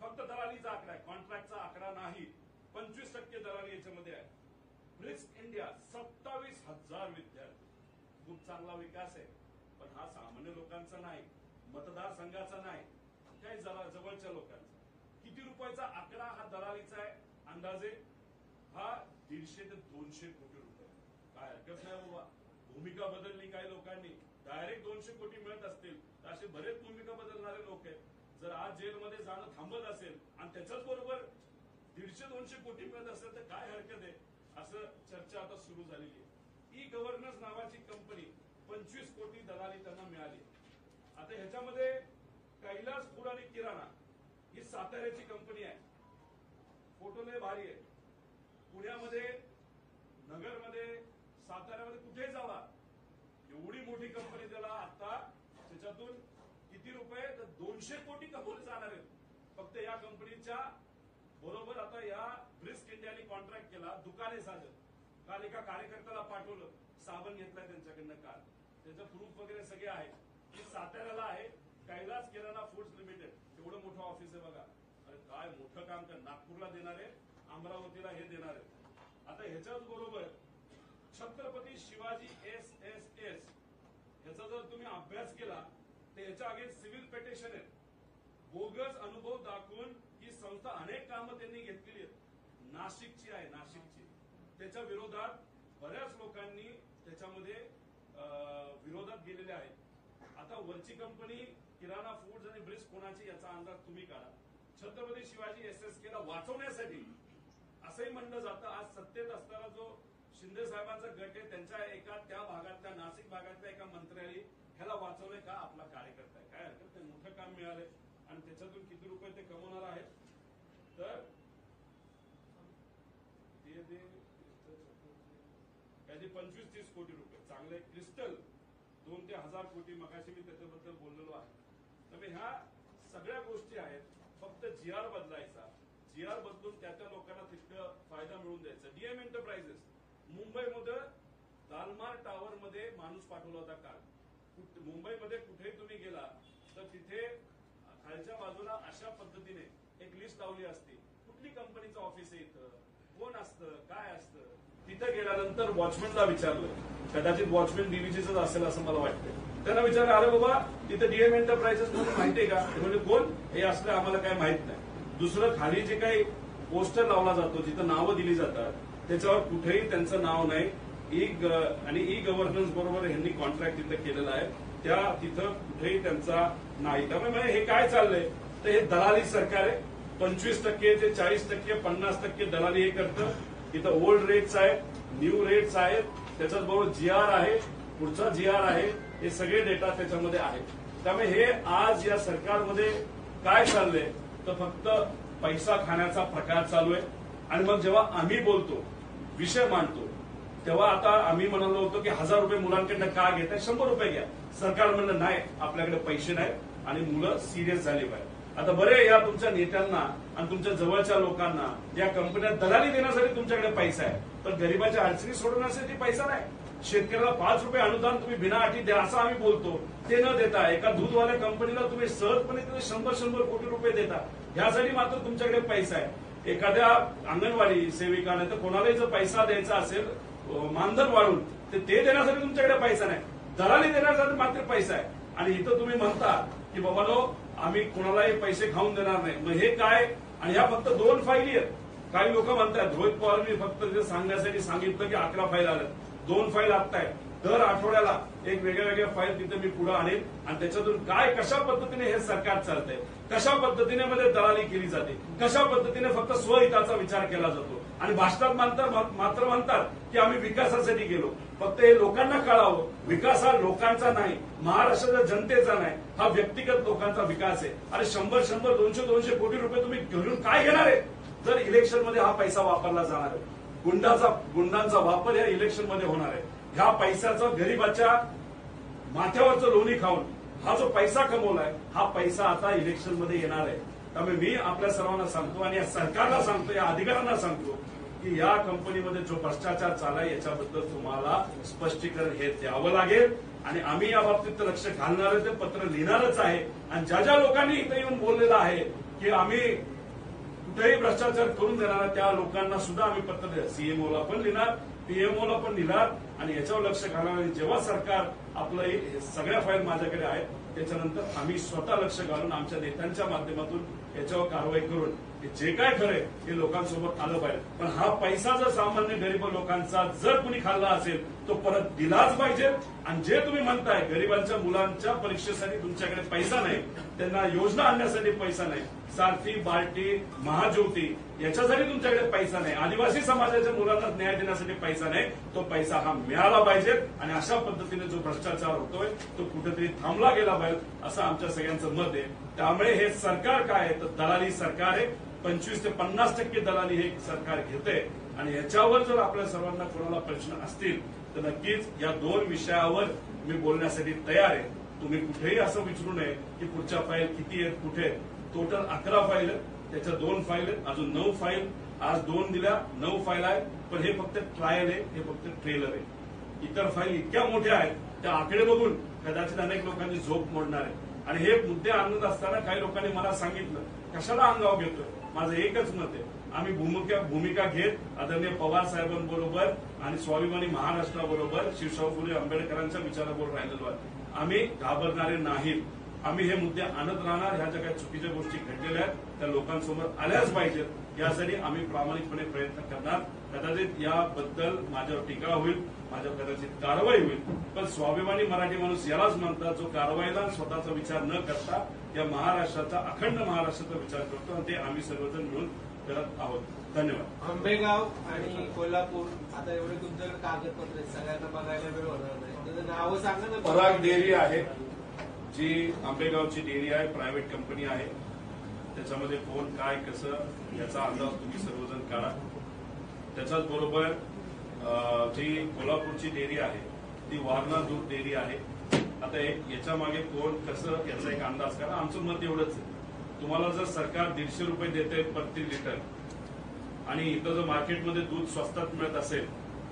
फक्त दलालीचा आकडा आहे, कॉन्ट्रॅक्टचा आकडा नाही. 25% दलाली याच्यामध्ये आहे. ब्रिस्क इंडिया 27,000 विद्यार्थी. खूप चांगला विकास आहे. पण हा सामान्य लोकांचा नाही, मतदारसंघाचा नाही, काही जवळच्या लोकांचा. किती रुपयाचा आकडा हा दलालीचा आहे? अंदाजे हा 150 ते 200 कोटी रुपये. काय हरकत नाही बाबा. भूमिका बदलली काही लोकांनी, डायरेक्ट 200 कोटी मिळत असतील तर असे बरेच भूमिका बदलणारे लोक आहेत. जर आज जेलमध्ये जाणं थांबत असेल आणि त्याच्याच बरोबर 150-200 कोटी मिळत असेल तर काय हरकत आहे, असं चर्चा आता सुरू झालेली आहे. ई गव्हर्नन्स नावाची कंपनी 25 कोटी दलाली त्यांना मिळाली. आता ह्याच्यामध्ये कैलास फूड आणि किराणा ही साताऱ्याची कंपनी आहे. फोटो लय भारी आहे. पुण्यामध्ये, नगरमध्ये, साताऱ्यामध्ये कुठे जावा एवढी मोठी कंपनी त्याला आता त्याच्यातून किती रुपये? तर 200 कोटी कमवले जाणार आहेत फक्त या कंपनीच्या बरोबर. आता या ब्रिस्क इंडियाने कॉन्ट्रॅक्ट केला, दुकाने साधत. काल एका कार्यकर्त्याला पाठवलं, साबण घेतलाय त्यांच्याकडनं काल, त्याचं प्रूफ वगैरे सगळे आहे. ही साताऱ्याला आहे कैलास किराणा फूड्स लिमिटेड. एवढं मोठं ऑफिस आहे बघा. अरे काय मोठं काम कर. नागपूरला देणार आहे, अमरावतीला हे देणार आहे. आता ह्याच्याच बरोबर छत्रपती शिवाजी SSS ह्याचा जर तुम्ही अभ्यास केला तर ह्याच्या अगेन्स्ट सिव्हिल पिटिशन आहे. बोगस अनुभव दाखवून ही संस्था अनेक कामं त्यांनी घेतलेली आहेत. नाशिकची आहे, नाशिकची. त्याच्या विरोधात बऱ्याच लोकांनी त्याच्यामध्ये विरोधात गेलेले आहेत. आता वरची कंपनी किराणा फूड्स आणि ब्रिस्क कोणाची याचा अंदाज तुम्ही काढा. छत्रपती शिवाजी SSKला वाचवण्यासाठी असंही म्हणलं जातं. आज सत्तेत असताना जो शिंदे साहेबांचा गट आहे त्यांच्या एका त्या भागातल्या नाशिक भागातल्या एका मंत्र्याने ह्याला वाचवलंय का? आपला कार्यकर्ता आहे. काय हरकत नाही, मोठं काम मिळालंय. आणि त्याच्यातून किती रुपये ते कमवणार आहेत? तर काहीतरी 25-30 कोटी रुपये. चांगले. क्रिस्टल 2 ते 1000 कोटी. मगाशी मी त्याच्याबद्दल बोललेलो आहे. तर ह्या सगळ्या गोष्टी आहेत. फक्त GR बदलायचा. GR बदलून त्या लोकांना तितकं फायदा मिळून द्यायचा. DM एंटरप्राइजेस मुंबईमध्ये दालमार टावर मध्ये माणूस पाठवला होता काल. मुंबईमध्ये कुठेही तुम्ही गेला तर तिथे खालच्या बाजूला अशा पद्धतीने एक लिस्ट लावली असते, कुठली कंपनीचं ऑफिस आहे इथं, कोण असतं, काय असतं. तिथं गेल्यानंतर वॉचमॅनला विचारलं, कदाचित वॉचमॅन बीव्हीजीच असेल असं मला वाटतं. त्यांना विचारलं, अरे बाबा तिथं DM एंटरप्राइजेस म्हणून माहितीये का? म्हणजे कोण हे असलं आम्हाला काय माहित नाही. दुसरं खाली जे काही पोस्टर लावला जातो जिथं नावं दिली जातात त्याच्यावर कुठेही त्यांचं नाव नाही. आणि ई गव्हर्नन्स बरोबर यांनी कॉन्ट्रॅक्ट तिथं केलेला आहे, त्या तिथं कुठेही त्यांचा नाही. त्यामुळे हे काय चाललंय तर हे दलाली सरकार आहे. 25% ते 40%, 50% दलाली हे करतं. इथं ओल्ड रेट्स आहेत, न्यू रेट्स आहेत, त्याच्याच बरोबर GR आहे, पुढचा GR आहे, हे सगळे डेटा त्याच्यामध्ये आहेत. त्यामुळे हे आज या सरकारमध्ये काय चाललंय तर फक्त पैसा खाण्याचा प्रकार चालू आहे. आणि मग जेव्हा आम्ही बोलतो, विषय मांडतो, तेव्हा आता आम्ही म्हणालो होतो की 1000 रुपये मुलांकडनं का घेताय, 100 रुपये घ्या. सरकार म्हणलं नाही, आपल्याकडे पैसे नाहीत आणि मुलं सिरियस झाले पाहिजे. आता बरे या तुमच्या नेत्यांना आणि तुमच्या जवळच्या लोकांना या कंपन्या दलाली देण्यासाठी तुमच्याकडे पैसा आहे, पण गरिबाच्या अडचणी सोडवण्यासाठी पैसा नाही. शेतकऱ्याला 5 रुपये अनुदान तुम्ही बिना अटी द्या असं आम्ही बोलतो, ते न देता एका दूधवाल्या कंपनीला तुम्ही सहजपणे 100-100 कोटी रुपये देता. ह्यासाठी मात्र तुमच्याकडे पैसा आहे. एखाद्या अंगणवाडी सेविका नाही तर कोणालाही जर पैसा द्यायचा असेल मानधन वाढून ते देण्यासाठी तुमच्याकडे पैसा नाही, दलाली देण्यासाठी मात्र पैसा आहे. आणि इथं तुम्ही म्हणता की बाबानो आम्ही कोणालाही पैसे खाऊन देणार नाही. मग हे काय? आणि ह्या फक्त 2 फाईली आहेत. काही लोक म्हणतात रोहित पवारांनी फक्त ते सांगण्यासाठी सांगितलं की 11 फाईल आल्या, 2 फाईल आत्ता आहे. दर आठवड्याला एक वेगळ्या फाईल तिथे मी पुढे आणेन आणि त्याच्यातून काय कशा पद्धतीने हे सरकार चालतंय, कशा पद्धतीने मध्ये दलाली केली जाते, कशा पद्धतीने फक्त स्वहिताचा विचार केला जातो. आणि भाषणात मात्र म्हणतात की आम्ही विकासासाठी गेलो. फक्त हे लोकांना कळावं, विकास हा लोकांचा नाही, महाराष्ट्राच्या जनतेचा नाही, हा व्यक्तिगत लोकांचा विकास आहे. आणि 100, 200 कोटी रुपये तुम्ही घेऊन काय घेणार आहे जर इलेक्शनमध्ये हा पैसा वापरला जाणार आहे. गुंडांचा वापर या इलेक्शनमध्ये होणार आहे. ह्या पैशाचा गरिबाच्या माथ्यावरचं लोणी खाऊन हा जो पैसा कमवलाय हा पैसा आता इलेक्शनमध्ये येणार आहे. त्यामुळे मी आपल्या सर्वांना सांगतो आणि या सरकारला सांगतो, या अधिकाऱ्यांना सांगतो की या कंपनीमध्ये जो भ्रष्टाचार चाललाय याच्याबद्दल तुम्हाला स्पष्टीकरण हे द्यावं लागेल. आणि आम्ही या बाबतीत लक्ष घालणार ते पत्र लिहिणारच आहे. आणि ज्या लोकांनी इथे येऊन बोललेलं आहे की आम्ही कुठेही भ्रष्टाचार करून देणार त्या लोकांना सुद्धा आम्ही पत्र सीएमओला पण लिहिणार, पीएमओला पण लिहिणार. आणि याच्यावर लक्ष घालणार. जेव्हा सरकार आपलं सगळ्या फाईल माझ्याकडे आहेत त्याच्यानंतर आम्ही स्वतः लक्ष घालून आमच्या नेत्यांच्या माध्यमातून याच्यावर कारवाई करून जे काय खरंय हे लोकांसोबत आलं पाहिजे. पण हा पैसा जर सामान्य गरीब लोकांचा जर कुणी खाल्ला असेल तो परत दिलाच पाहिजे. आणि जे तुम्ही म्हणताय गरीबांच्या मुलांच्या परीक्षेसाठी तुमच्याकडे पैसा नाही, त्यांना योजना आणण्यासाठी पैसा नाही, सारथी, बार्टी, महाज्योती याच्यासाठी तुमच्याकडे पैसा नाही, आदिवासी समाजाच्या मुलांना न्याय देण्यासाठी पैसा नाही, तो पैसा हा मिळाला पाहिजे. आणि अशा पद्धतीने जो भ्रष्टाचार होतोय तो कुठेतरी थांबला गेला पाहिजे असं आमच्या सगळ्यांचं मत आहे. त्यामुळे हे सरकार काय आहे तर दलाली सरकार आहे. 25 ते 50% दलाली हे सरकार घेते. आणि याच्यावर जर आपल्या सर्वांना कोणाला प्रश्न असतील तर नक्कीच या 2 विषयावर मी बोलण्यासाठी तयार आहे. तुम्ही कुठेही असं विचारू नये की पुढच्या फाईल किती आहेत, कुठे. टोटल 11 फाईल आहेत, त्याच्या 2 फाईल आहेत, अजून 9 फाईल. आज 2 दिल्या, 9 फाईल आहेत. पण हे फक्त ट्रायल आहे, हे फक्त ट्रेलर आहे. इतर फाईल इतक्या मोठ्या आहेत त्या आकडे बघून कदाचित अनेक लोकांची झोप मोडणार आहे. आणि हे मुद्दे आणत असताना काही लोकांनी मला सांगितलं कशाला अंगावर घेतोय. माझं एकच मत आहे, आम्ही भूमिका घेत आदरणीय पवार साहेबांबरोबर आणि स्वाभिमानी महाराष्ट्राबरोबर शिवशाहू फुले आंबेडकरांच्या विचाराबरोबर राहिलेलो आहे. आम्ही घाबरणारे नाहीत. आम्ही हे मुद्दे आणत राहणार. ह्या ज्या काही चुकीच्या गोष्टी घडलेल्या आहेत त्या लोकांसमोर आल्याच पाहिजेत. यासाठी आम्ही प्रामाणिकपणे प्रयत्न करणार. कदाचित याबद्दल माझ्यावर टीका होईल, माझ्यावर कदाचित कारवाई होईल. पण स्वाभिमानी मराठी माणूस यालाच म्हणतात जो कारवाईला स्वतःचा विचार न करता या महाराष्ट्राचा, अखंड महाराष्ट्राचा विचार करतो. आणि ते आम्ही सर्वजण मिळून करत आहोत. धन्यवाद. आंबेगाव आणि कोल्हापूर आता एवढे तुमच्याकडे कागदपत्र आहेत, सगळ्यांना बघायला वेळ होणार नाही. त्याचं नावं सांगा ना. पराग डेअरी आहे जी आंबेगावची डेअरी आहे, प्रायव्हेट कंपनी आहे. त्याच्यामध्ये कोण काय कसं याचा अंदाज तुम्ही सर्वजण काढा. त्याच्याच बरोबर जी कोल्हापूरची डेअरी आहे ती वारणा दूध डेअरी आहे. आता याच्या मागे कोण कसं याचा एक अंदाज करा. आमचं मत एवढंच आहे, तुम्हाला जर सरकार 150 रुपये देते प्रति लिटर आणि इथं जर मार्केटमध्ये दूध स्वस्तात मिळत असेल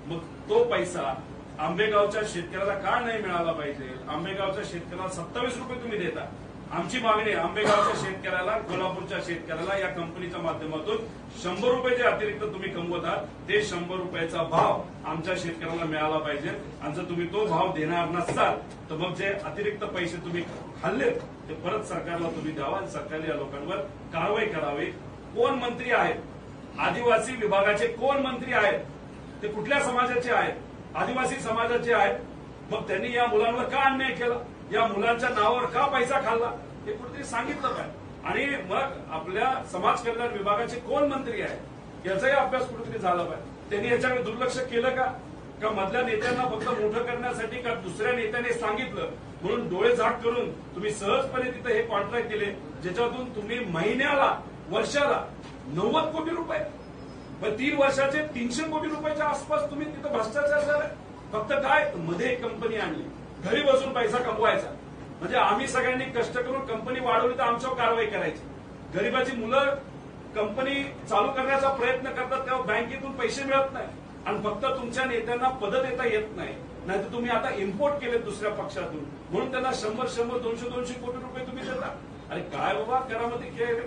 मग तो पैसा आंबेगावच्या शेतकऱ्याला का नाही मिळाला पाहिजे. आंबेगावच्या शेतकऱ्याला 27 रुपये तुम्ही देता. आमची मागणी आहे आंबेगावच्या शेतकऱ्याला, कोल्हापूरच्या शेतकऱ्याला या कंपनीच्या माध्यमातून 100 रुपये जे अतिरिक्त तुम्ही कमवत आहात ते 100 रुपयाचा भाव आमच्या शेतकऱ्याला मिळाला पाहिजे. आणि जर तुम्ही तो भाव देणार नसाल तर मग जे अतिरिक्त पैसे तुम्ही खाल्लेत ते परत सरकारला तुम्ही द्यावा आणि सरकारने या लोकांवर कारवाई करावी. कोण मंत्री आहेत, आदिवासी विभागाचे कोण मंत्री आहेत, ते कुठल्या समाजाचे आहेत, आदिवासी समाजाचे आहेत. मग त्यांनी या मुलांवर का अन्याय केला, या मुलांच्या नावावर का पैसा खाल्ला हे कुठेतरी सांगितलं पाहिजे. आणि मग आपल्या समाज कल्याण विभागाचे कोण मंत्री आहेत याचाही अभ्यास कुठेतरी झाला पाहिजे. त्यांनी याच्याकडे दुर्लक्ष केलं का मधल्या नेत्यांना फक्त मोठं करण्यासाठी का दुसऱ्या नेत्याने सांगितलं म्हणून डोळे झाक करून तुम्ही सहजपणे तिथे हे कॉन्ट्रॅक्ट दिले ज्याच्यातून तुम्ही महिन्याला, वर्षाला 90 कोटी रुपये, 3 वर्षाचे 300 कोटी रुपयाच्या आसपास तुम्ही तिथं भ्रष्टाचार झालाय. फक्त काय मध्ये एक कंपनी आणली, घरी बसून पैसा कमवायचा. म्हणजे आम्ही सगळ्यांनी कष्ट करून कंपनी वाढवली तर आमच्यावर कारवाई करायची. गरीबाची मुलं कंपनी चालू करण्याचा प्रयत्न करतात तेव्हा बँकेतून पैसे मिळत नाही आणि फक्त तुमच्या नेत्यांना पद देता येत नाही. नाहीतर तुम्ही आता इम्पोर्ट केले दुसऱ्या पक्षातून म्हणून त्यांना 100, 200 कोटी रुपये तुम्ही देता. अरे काय बाबा करामती खेळ.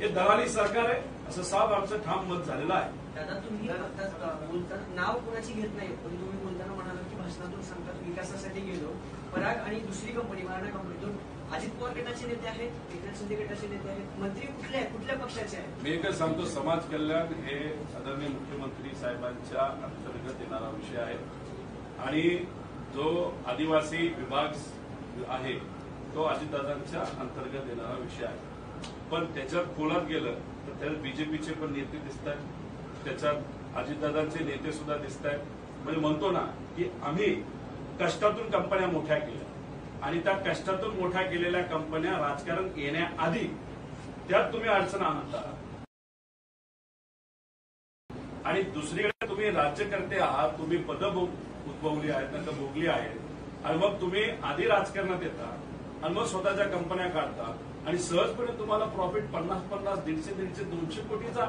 हे दलाली सरकार आहे असं साफ आमचं ठाम मत झालेलं आहे. दादा तुम्ही आता बोलताना नाव कोणाची घेत नाही, पण तुम्ही बोलताना म्हणाला की भाषणातून सांगतात विकासासाठी गेलो. पराग आणि दुसरी कंपनी वारणा कंपनीतून अजित पवार गटाचे नेते आहेत, एकनाथ शिंदे गटाचे नेते आहेत, मंत्री कुठले आहेत, कुठल्या पक्षाचे आहेत? मी एकच सांगतो, समाज कल्याण हे आदरणीय मुख्यमंत्री साहेबांच्या अंतर्गत येणारा विषय आहे आणि जो आदिवासी विभाग आहे तो अजितदादांच्या अंतर्गत येणारा विषय आहे. पण त्याच्यात खोलात गेलं तर त्यात बीजेपीचे पण नेते दिसत आहेत, त्याच्यात अजितदादांचे नेते सुद्धा दिसत आहेत. म्हणजे म्हणतो ना की आम्ही कष्टातून कंपन्या मोठ्या केल्या आणि त्या कष्टातून मोठ्या केलेल्या कंपन्या राजकारण येण्याआधी त्यात तुम्ही अडचण आणता आणि दुसरीकडे तुम्ही राज्यकर्ते आहात, तुम्ही पदं उद्भवली आहेत, नंतर भोगली आहेत आणि मग तुम्ही आधी राजकारणात येता आणि मग स्वतःच्या कंपन्या काढता आणि सहजपणे तुम्हाला प्रॉफिट 50-50, 150-150, 200 कोटीचा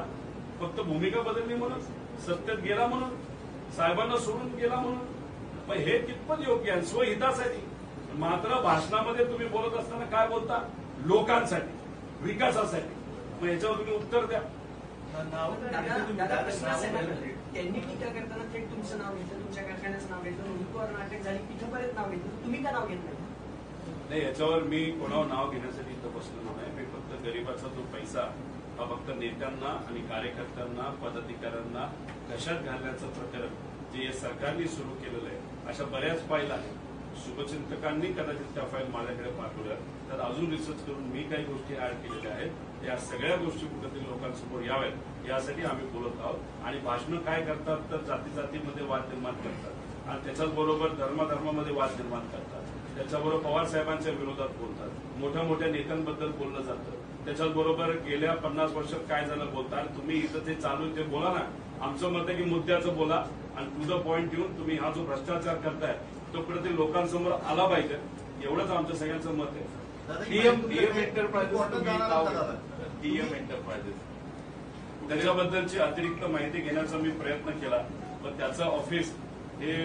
फक्त भूमिका बदलली म्हणून, सत्तेत गेला म्हणून, साहेबांना सोडून गेला म्हणून. मग हे कितपत योग्य आहे? स्वहितासाठी. मात्र भाषणामध्ये तुम्ही बोलत असताना काय बोलता? लोकांसाठी, विकासासाठी. मग याच्यावर तुम्ही उत्तर द्या. दादा प्रश्न असा आहे, त्यांनी टीका करताना थेट तुमचं नाव घेतलं, तुमच्या कारखान्याचं नाव घेतलं, मुलकवर नाटक झाली, तिथपर्यंत नाव घेतलं, तुम्ही का नाव घेत नाही? याच्यावर मी कोणावर नाव घेण्यासाठी इथं बसलेलो नाही. मी फक्त गरिबाचा जो पैसा हा फक्त नेत्यांना आणि कार्यकर्त्यांना, पदाधिकाऱ्यांना कशात घालण्याचं प्रकरण जे सरकारने सुरू केलेलं आहे, अशा बऱ्याच फाईल आहेत. शुभचिंतकांनी कदाचित त्या फाईल माझ्याकडे पाठवल्या, तर अजून रिसर्च करून मी काही गोष्टी ऍड केलेल्या आहेत. या सगळ्या गोष्टी कुठेतरी लोकांसमोर याव्यात यासाठी आम्ही बोलत आहोत. आणि भाषणं काय करतात तर जातीजातीमध्ये वाद निर्माण करतात आणि त्याच्याच बरोबर धर्माधर्मामध्ये वाद निर्माण करतात. त्याच्याबरोबर पवार साहेबांच्या विरोधात बोलतात, मोठ्या मोठ्या नेत्यांबद्दल बोललं जातं. त्याच्याच बरोबर गेल्या 50 वर्षात काय झालं बोलतात. तुम्ही इथं ते चालू ते बोला ना. आमचं मत आहे की मुद्द्याचं बोला आणि टू द पॉइंट येऊन तुम्ही हा जो भ्रष्टाचार करताय तो कुठेतरी लोकांसमोर आला पाहिजे, एवढंच आमचं सगळ्यांचं मत आहे. डीएम एंटरप्राइजेस त्याच्याबद्दलची अतिरिक्त माहिती घेण्याचा मी प्रयत्न केला, पण त्याचं ऑफिस हे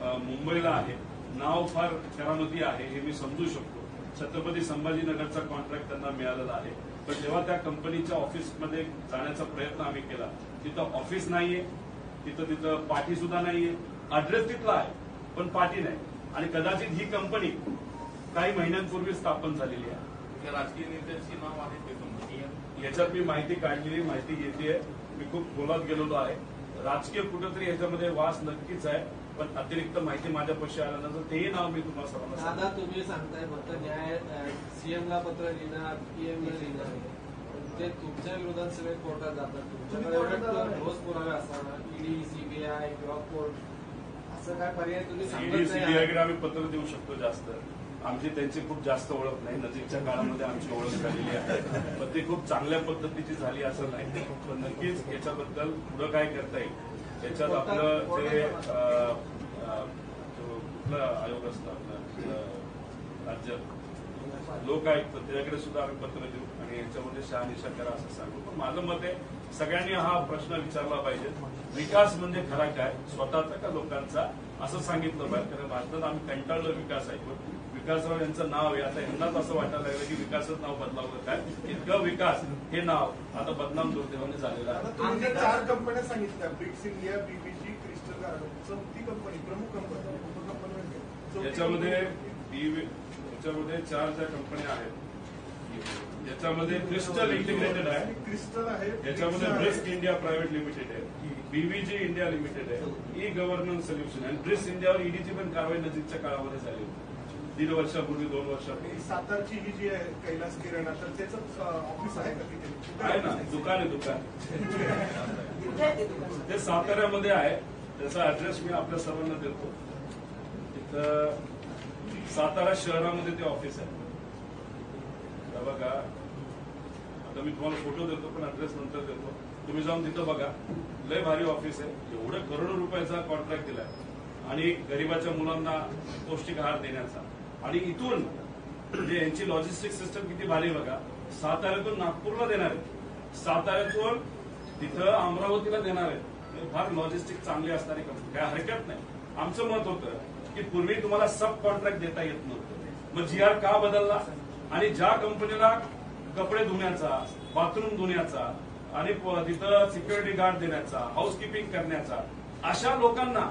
मुंबईला आहे. नाव फार करामती आहे हे मी समजू शकतो. छत्रपती संभाजीनगरचा कॉन्ट्रॅक्ट त्यांना मिळालेला आहे. पण जेव्हा त्या कंपनीच्या ऑफिसमध्ये जाण्याचा प्रयत्न आम्ही केला, तिथं ऑफिस नाहीये, तिथं पाठी सुद्धा नाहीये. ऍड्रेस तिथला आहे पण पाठी नाही आणि कदाचित ही कंपनी काही महिन्यांपूर्वी स्थापन झालेली आहे. राजकीय नेत्यांची नाव आहे ते याच्यात मी माहिती काढलेली माहिती घेतेय. मी खूप खोलात गेलेलो आहे. राजकीय कुठंतरी याच्यामध्ये वास नक्कीच आहे, पण अतिरिक्त माहिती माझ्यापाशी आल्यानंतर तेही नाव मी तुम्हाला सर्वांना दादा तुम्ही सांगताय फक्त न्याय सीएमला पत्र लिहिणार, पीएमला लिहिणार, ते तुमच्या विरोधात सगळे कोर्टात जातात. तुमच्याकडे ठोस पुरावे असताना ईडी, सीबीआय किंवा कोर्ट असं काय पर्याय तुम्ही ईडी, सांगत सीबीआयकडे आम्ही पत्र देऊ शकतो जास्त. आमची त्यांची खूप जास्त ओळख नाही. नजीकच्या काळामध्ये आमची ओळख झालेली आहे, पण ती खूप चांगल्या पद्धतीची झाली असं नाही. पण नक्कीच याच्याबद्दल पुढं काय करता येईल त्याच्यात आपलं जे कुठलं आयोग असतं आपलं राज्य लोक आयुक्त त्याच्याकडे सुद्धा आम्ही पत्र देऊ आणि याच्यामध्ये शहानिशा करा असं सांगू. पण माझं मत आहे सगळ्यांनी हा प्रश्न विचारला पाहिजे, विकास म्हणजे खरा काय, स्वतःचा का लोकांचा, असं सांगितलं पाहिजे. कारण भारतात आम्ही कंटाळलो विकास ऐकून. विकासराव यांचं नाव आहे, आता यांनाच असं वाटायला लागलं की विकासच नाव बदलावलं काय. इतकं विकास हे नाव आता बदनाम दुर्दैवाने झालेलं आहे. तुम्ही 4 कंपन्या सांगितल्या, Bricks India, BBG, Crystal Garden, चौथी कंपनी, प्रमुख कंपनी, उपकंपनी याच्यामध्ये 4 ज्या कंपन्या आहेत याच्यामध्ये क्रिस्टल इंटिग्रेटेड आहे, क्रिस्टल आहे, याच्यामध्ये ब्रिस्क इंडिया प्रायव्हेट लिमिटेड आहे, बीबीजी इंडिया लिमिटेड आहे, ई गव्हर्नन्स सोल्युशन आणि ब्रिस्क इंडियावर ईडीची पण कारवाई नजीकच्या काळामध्ये झाली होती. 1.5 वर्षापूर्वी 2 वर्षापूर्वी. सातारची ही जी आहे कैलास किराणा, तर त्याचं ऑफिस आहे का तिथे? आहे ना, दुकान आहे दुकान. ते साताऱ्यामध्ये आहे. त्याचा ऍड्रेस मी आपल्या सर्वांना देतो. तिथं सातारा शहरामध्ये ते ऑफिस आहे. बघा आता मी तुम्हाला फोटो देतो पण ऍड्रेस नंतर देतो. तुम्ही जाऊन तिथं बघा, लय भारी ऑफिस आहे. एवढं करोडो रुपयाचा कॉन्ट्रॅक्ट दिलाय आणि गरीबाच्या मुलांना पौष्टिक आहार देण्याचा. आणि इथून म्हणजे यांची लॉजिस्टिक सिस्टम किती भारी बघा. साताऱ्यातून नागपूरला देणार आहे, साताऱ्यातून तिथं अमरावतीला देणार आहे. फार लॉजिस्टिक चांगली असणारी कंपनी, काय हरकत नाही. आमचं मत होतं की पूर्वी तुम्हाला सब कॉन्ट्रॅक्ट देता येत नव्हतं, मग जीआर का बदलला आणि ज्या कंपनीला कपडे धुण्याचा, बाथरूम धुण्याचा आणि तिथं सिक्युरिटी गार्ड देण्याचा, हाऊसकीपिंग करण्याचा, अशा लोकांना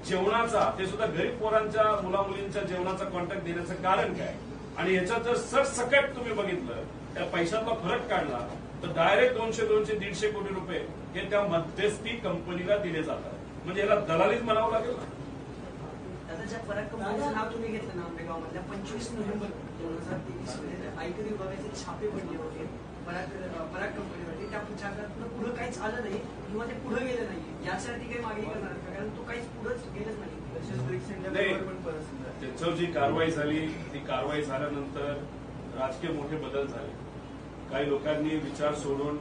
जेवणाचा, ते सुद्धा गरीब पोरांच्या मुलामुलींच्या जेवणाचा कॉन्ट्रॅक्ट देण्याचं कारण काय? आणि याच्यात जर सरसकट तुम्ही बघितलं, त्या पैशातला फरक काढला तर डायरेक्ट 200-150 कोटी रुपये हे त्या मध्यस्थी कंपनीला दिले जातात. म्हणजे याला दलालीच म्हणावं लागेल ना. आता ज्या पराग कंपनीचं नाव तुम्ही घेतलं ना आंबेगावमधल्या 25 नोव्हेंबर 2023 मध्ये आयकर विभागाचे छापे पडले होते पराग कंपनीवरती. त्या छाप्यातनं पुढे काहीच आलं नाही किंवा ते पुढे गेलं नाही. यासाठी काही मागणी करणार का? कारण तो काहीच पुढेच गेलंच नाही. त्याच्यावर जी कारवाई झाली, ती कारवाई झाल्यानंतर राजकीय मोठे बदल झाले. काही लोकांनी विचार सोडून,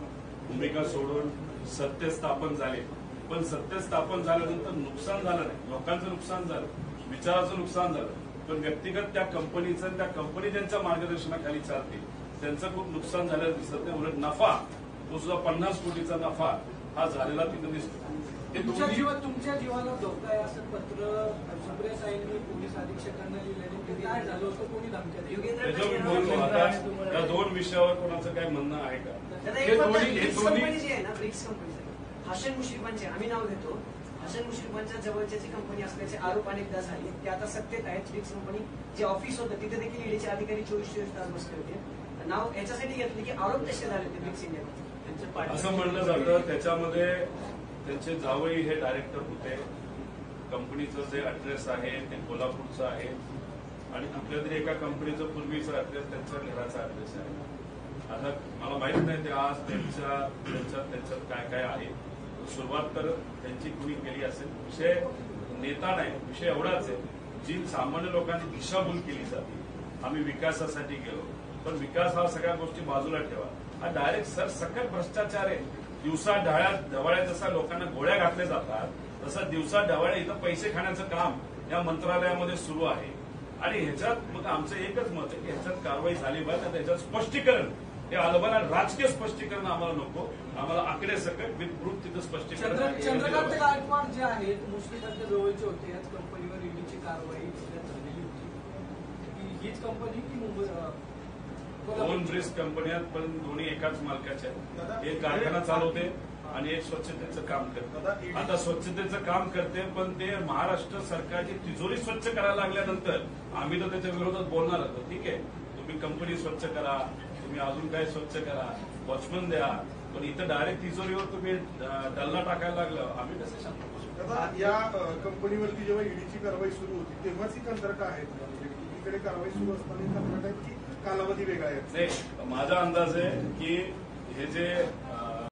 भूमिका सोडून सत्य स्थापन झाले. पण सत्य स्थापन झाल्यानंतर नुकसान झालं नाही. लोकांचं नुकसान झालं, विचाराचं नुकसान झालं, पण व्यक्तिगत त्या कंपनीचं, त्या कंपनी ज्यांच्या मार्गदर्शनाखाली चालते त्यांचं खूप नुकसान झालेलं दिसत नाही. उलट नफा, तो सुद्धा 50 कोटीचा नफा हा झालेला तिथं दिसतो. तुमच्या जीवाला धोका आहे असं पत्र सुप्रिया साहेबांनी पोलीस अधीक्षकांना लिहिल्याने काय झालं होतं, कोणी धमक्या दिल्या? त्याच्यावर बोलतो. आता या दोन विषयावर कोणाचं काय म्हणणं आहे का? कंपनी जी आहे ना, ब्रिक्स कंपनी, हसन मुश्रीफांचे आम्ही नाव घेतो. हसन मुश्रीफांच्या जवळचे जी कंपनी असल्याचे आरोप अनेकदा झाले, ते आता सत्तेत आहेत. ब्रिक्स कंपनी जे ऑफिस होतं तिथे देखील ईडीचे अधिकारी 24 तास बसले होते. नाव याच्यासाठी घेतलं की आरोप तसे झाले होते ब्रिक्स इंडिया. असं म्हणलं जातं त्याच्यामध्ये त्यांचे जावई हे डायरेक्टर होते. कंपनीचं जे ऍड्रेस आहे ते कोल्हापूरचं आहे आणि कुठल्या तरी एका कंपनीचं पूर्वीचा ऍड्रेस त्यांच्या घराचा ऍड्रेस आहे. आता मला माहित नाही ते आज त्यांच्यात काय काय आहे. सुरुवात तर त्यांची कुणी केली असेल. विषय नेता नाही, विषय एवढाच आहे, जी सामान्य लोकांची दिशाभूल केली जाते. आम्ही विकासासाठी गेलो, पण विकास हा सगळ्या गोष्टी बाजूला ठेवा. हा डायरेक्ट सरसकट भ्रष्टाचार आहे. दिवसा ढवळ्या जसा लोकांना गोळ्या घातल्या जातात, तसं दिवसा ढवळ्या इथं पैसे खाण्याचं काम या मंत्रालयामध्ये सुरू आहे. आणि ह्याच्यात मग आमचं एकच मत आहे की ह्याच्यात कारवाई झाली पाहिजे. त्याच्यात स्पष्टीकरण हे आलं पाहिजे. राजकीय स्पष्टीकरण आम्हाला नको. आम्हाला आकडे सकट विथ प्रूफ तिथं स्पष्टीकरण. चंद्रकांत गायकवाड जे आहेत मुश्रीफांच्या जवळचे होते, याच कंपनीवर ईडीची कारवाई झालेली होती. हीच कंपनी की मुंबई? दोन ब्रिक्स कंपन्या आहेत, पण दोन्ही एकाच मालकाच्या आहेत. एक कारखाना चालवते आणि एक स्वच्छतेचं काम करते. आता स्वच्छतेचं काम करते, पण ते महाराष्ट्र सरकारची तिजोरी स्वच्छ करायला लागल्यानंतर आम्ही तर त्याच्या विरोधात बोलणार होतो. ठीक आहे, तुम्ही कंपनी स्वच्छ करा, तुम्ही अजून काय स्वच्छ करा, वॉचमन द्या, पण इथं डायरेक्ट तिजोरीवर तुम्ही डल्ला टाकायला लागलं, आम्ही कसे शांत? आता या कंपनीवरती जेव्हा ईडीची कारवाई सुरू होती तेव्हाच ही कंत्राट आहेत, म्हणजे ईडीकडे कारवाई सुरू असताना कंत्राट आहेत की कालावधी वेगळा आहे? नाही, माझा अंदाज आहे की हे जे